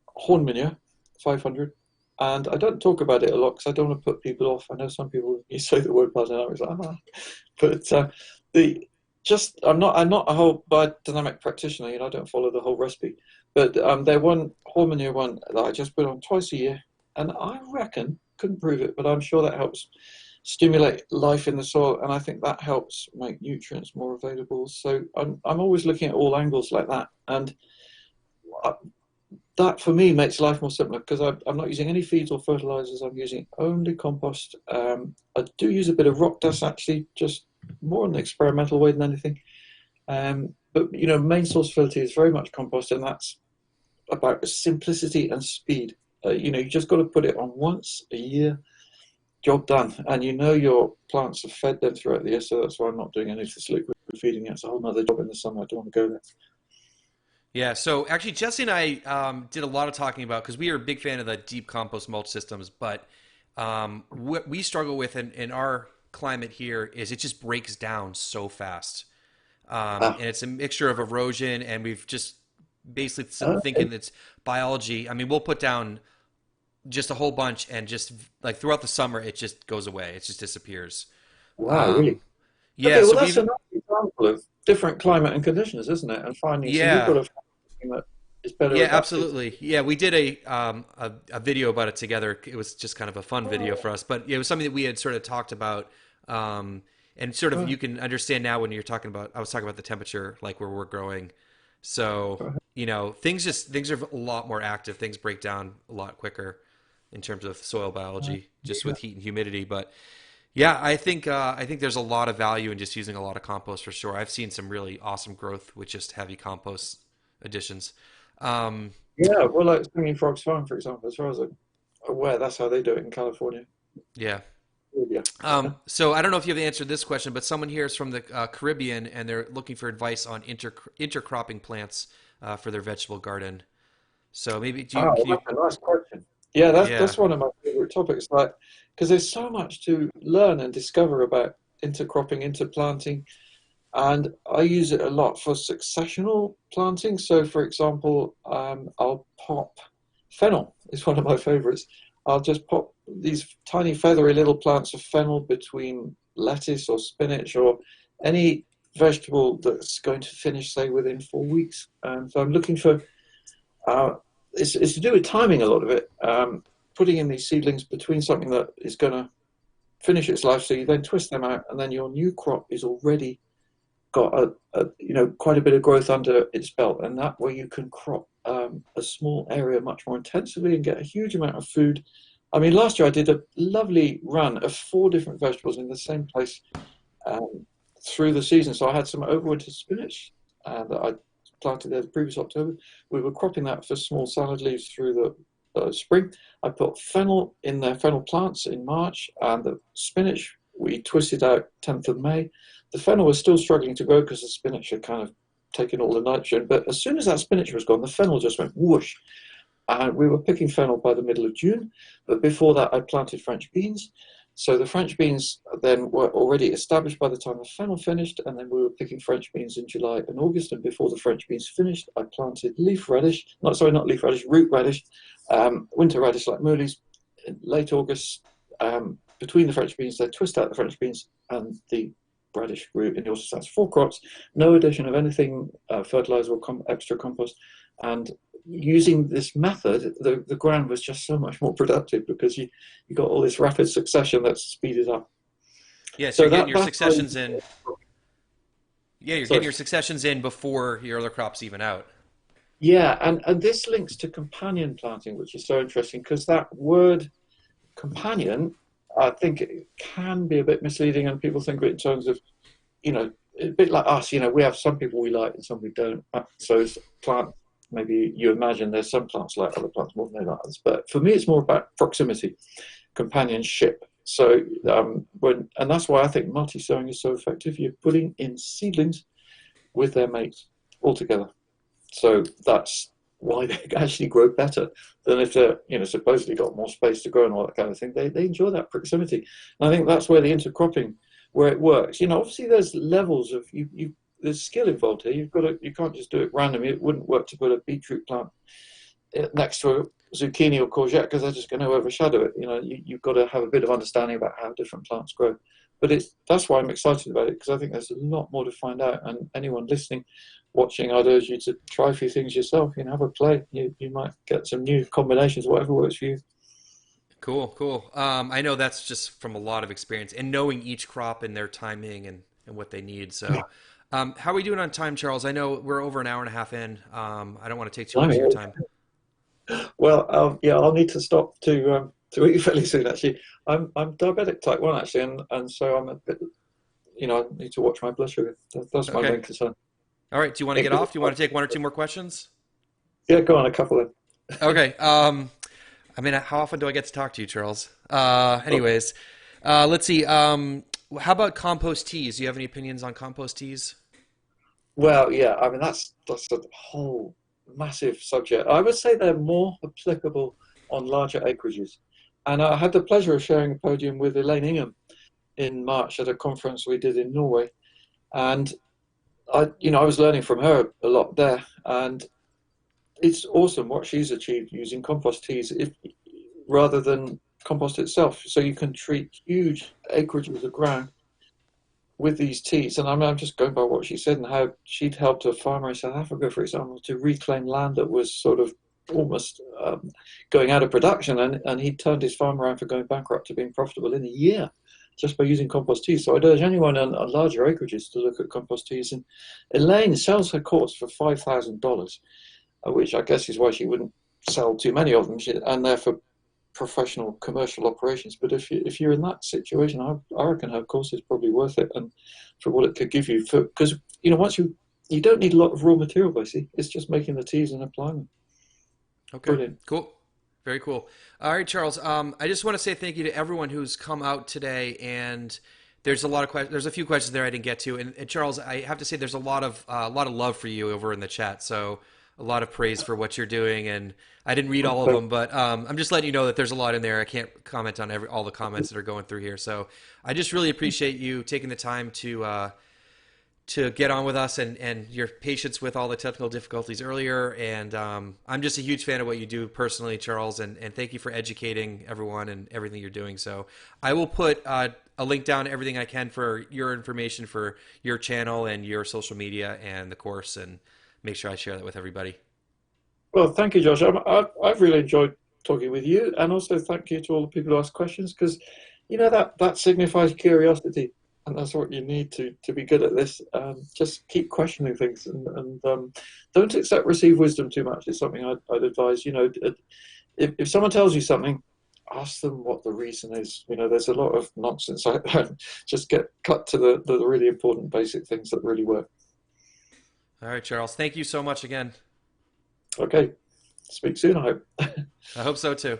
horn manure 500, and I don't talk about it a lot because I don't want to put people off. I know some people you say the word biodynamics, like, ah. But the just I'm not a whole biodynamic practitioner. I don't follow the whole recipe, but they one horn manure one that I just put on twice a year, and I reckon couldn't prove it, but I'm sure that helps stimulate life in the soil, and I think that helps make nutrients more available. So I'm always looking at all angles like that, and uh, that for me makes life more simpler because I'm not using any feeds or fertilizers. I'm using only compost. I do use a bit of rock dust actually, just more in an experimental way than anything. But main source fertility is very much compost, and that's about simplicity and speed. You just got to put it on once a year, job done. And your plants have fed them throughout the year, so that's why I'm not doing any of this liquid feeding. It's a whole other job in the summer. I don't want to go there. yeah. So actually, Jesse and I did a lot of talking about because we are a big fan of the deep compost mulch systems, but what we struggle with in our climate here is it just breaks down so fast. Ah, And it's a mixture of erosion, and we've just basically okay. thinking it's biology. I mean, we'll put down just a whole bunch, and just like throughout the summer, it just goes away. It just disappears. Wow, Um, really? yeah, Okay, well, so that's we've another example of different climate and conditions, isn't it? And finding so you've got yeah to find something that is better yeah adapted. absolutely yeah we did a video about it together. It was just kind of a fun video for us, but it was something that we had sort of talked about. And sort of you Right, can understand now when you're talking about I was talking about the temperature like where we're growing. So, right. things are a lot more active. Things break down a lot quicker in terms of soil biology, just Yeah. with heat and humidity. But yeah, I think there's a lot of value in just using a lot of compost for sure. I've seen some really awesome growth with just heavy compost additions. Um, Yeah, well, like Singing Frogs Farm, for example, as far as I'm aware, that's how they do it in California. yeah. Yeah. So I don't know if you've answered this question, but someone here is from the Caribbean and they're looking for advice on intercropping plants for their vegetable garden. So maybe Oh, can you? that's a nice question. Yeah, Yeah. that's one of my favorite topics. Like, because there's so much to learn and discover about intercropping, interplanting, and I use it a lot for successional planting. So, for example, I'll pop fennel is one of my favorites. I'll just pop these tiny feathery little plants of fennel between lettuce or spinach or any vegetable that's going to finish, say, within 4 weeks. And so I'm looking for uh, it's to do with timing a lot of it. Putting in these seedlings between something that is going to finish its life, so you then twist them out, and then your new crop is already got quite a bit of growth under its belt, and that way you can crop a small area much more intensively and get a huge amount of food. I mean, last year I did a lovely run of 4 different vegetables in the same place um, through the season. So I had some overwinter spinach that I planted there the previous October. We were cropping that for small salad leaves through the spring. I put fennel in there, fennel plants in March, and the spinach we twisted out 10th of May. The fennel was still struggling to grow because the spinach had kind of taken all the nitrogen. But as soon as that spinach was gone, the fennel just went whoosh. And we were picking fennel by the middle of June. But before that, I planted French beans. So the French beans then were already established by the time the fennel finished, and then we were picking French beans in July and August. And before the French beans finished, I planted leaf radish, not leaf radish, root radish, winter radish like mulies, in late August. Between the French beans, they twist out the French beans, and the radish grew in also that's 4 crops, no addition of anything, fertilizer or extra compost. And using this method, the ground was just so much more productive because you got all this rapid succession that's speeded up. Yeah. So So you're getting your that's successions in. Yeah, you're getting sorry. your successions in before your other crops even out. Yeah, and this links to companion planting, which is so interesting because that word companion, I think it can be a bit misleading, and people think of it in terms of, a bit like us. We have some people we like and some we don't. So it's plant. Maybe you imagine there's some plants like other plants more than they like others. But for me, it's more about proximity, companionship. So and that's why I think multi-sowing is so effective. You're putting in seedlings with their mates all together. So that's why they actually grow better than if they're, supposedly got more space to grow and all that kind of thing. They enjoy that proximity. And I think that's where the intercropping, where it works. Obviously there's levels of there's skill involved here. You can't just do it randomly. It wouldn't work to put a beetroot plant next to a zucchini or courgette because they're just going to overshadow it. You've got to have a bit of understanding about how different plants grow. But that's why I'm excited about it, because I think there's a lot more to find out. And anyone listening, watching, I'd urge you to try a few things yourself. Have a play. You might get some new combinations, whatever works for you. Cool, cool. I know that's just from a lot of experience and knowing each crop and their timing and what they need. So, how are we doing on time, Charles? I know we're over an hour and a half in. I don't want to take too much of your time. Well, yeah, I'll need to stop to eat fairly soon. Actually, I'm diabetic type 1 actually, and so I'm a bit, I need to watch my blood sugar. That's my Okay. main concern. All right. Do you want to get off? Do you want to take one or two more questions? Yeah, go on, a couple of. Okay. I mean, how often do I get to talk to you, Charles? Oh, Anyways, let's see. How about compost teas? Do you have any opinions on compost teas? well, yeah, I mean that's a whole massive subject. I would say they're more applicable on larger acreages, and I had the pleasure of sharing a podium with Elaine Ingham in March at a conference we did in Norway, and I was learning from her a lot there, and it's awesome what she's achieved using compost teas rather than compost itself. So you can treat huge acreages of ground with these teas. And I'm just going by what she said and how she'd helped a farmer in South Africa, for example, to reclaim land that was sort of almost going out of production. And he turned his farm around for going bankrupt to being profitable in a year just by using compost teas. So I'd urge anyone on larger acreages to look at compost teas. And Elaine sells her course for $5,000, which I guess is why she wouldn't sell too many of them. And they're for professional commercial operations. But if you're in that situation, I reckon her course is probably worth it, and for what it could give you. Because once you don't need a lot of raw material, basically, it's just making the teas and applying them. Okay. Brilliant. Cool. Very cool. All right, Charles. I just want to say thank you to everyone who's come out today. And there's a lot of there's a few questions there I didn't get to. And Charles, I have to say there's a lot of love for you over in the chat. So a lot of praise for what you're doing. And I didn't read all of them, but I'm just letting you know that there's a lot in there. I can't comment on all the comments that are going through here. So I just really appreciate you taking the time to get on with us and your patience with all the technical difficulties earlier. And I'm just a huge fan of what you do personally, Charles, and thank you for educating everyone and everything you're doing. So I will put a link down to everything I can for your information for your channel and your social media and the course, and make sure I share that with everybody. Well, thank you, Josh. I've really enjoyed talking with you, and also thank you to all the people who ask questions, because that signifies curiosity, and that's what you need to be good at this. Just keep questioning things, and don't accept received wisdom too much. It's something I'd advise. If someone tells you something, ask them what the reason is. There's a lot of nonsense out there. Just cut to the really important basic things that really work. All right, Charles. Thank you so much again. Okay, speak soon, I hope. I hope so too.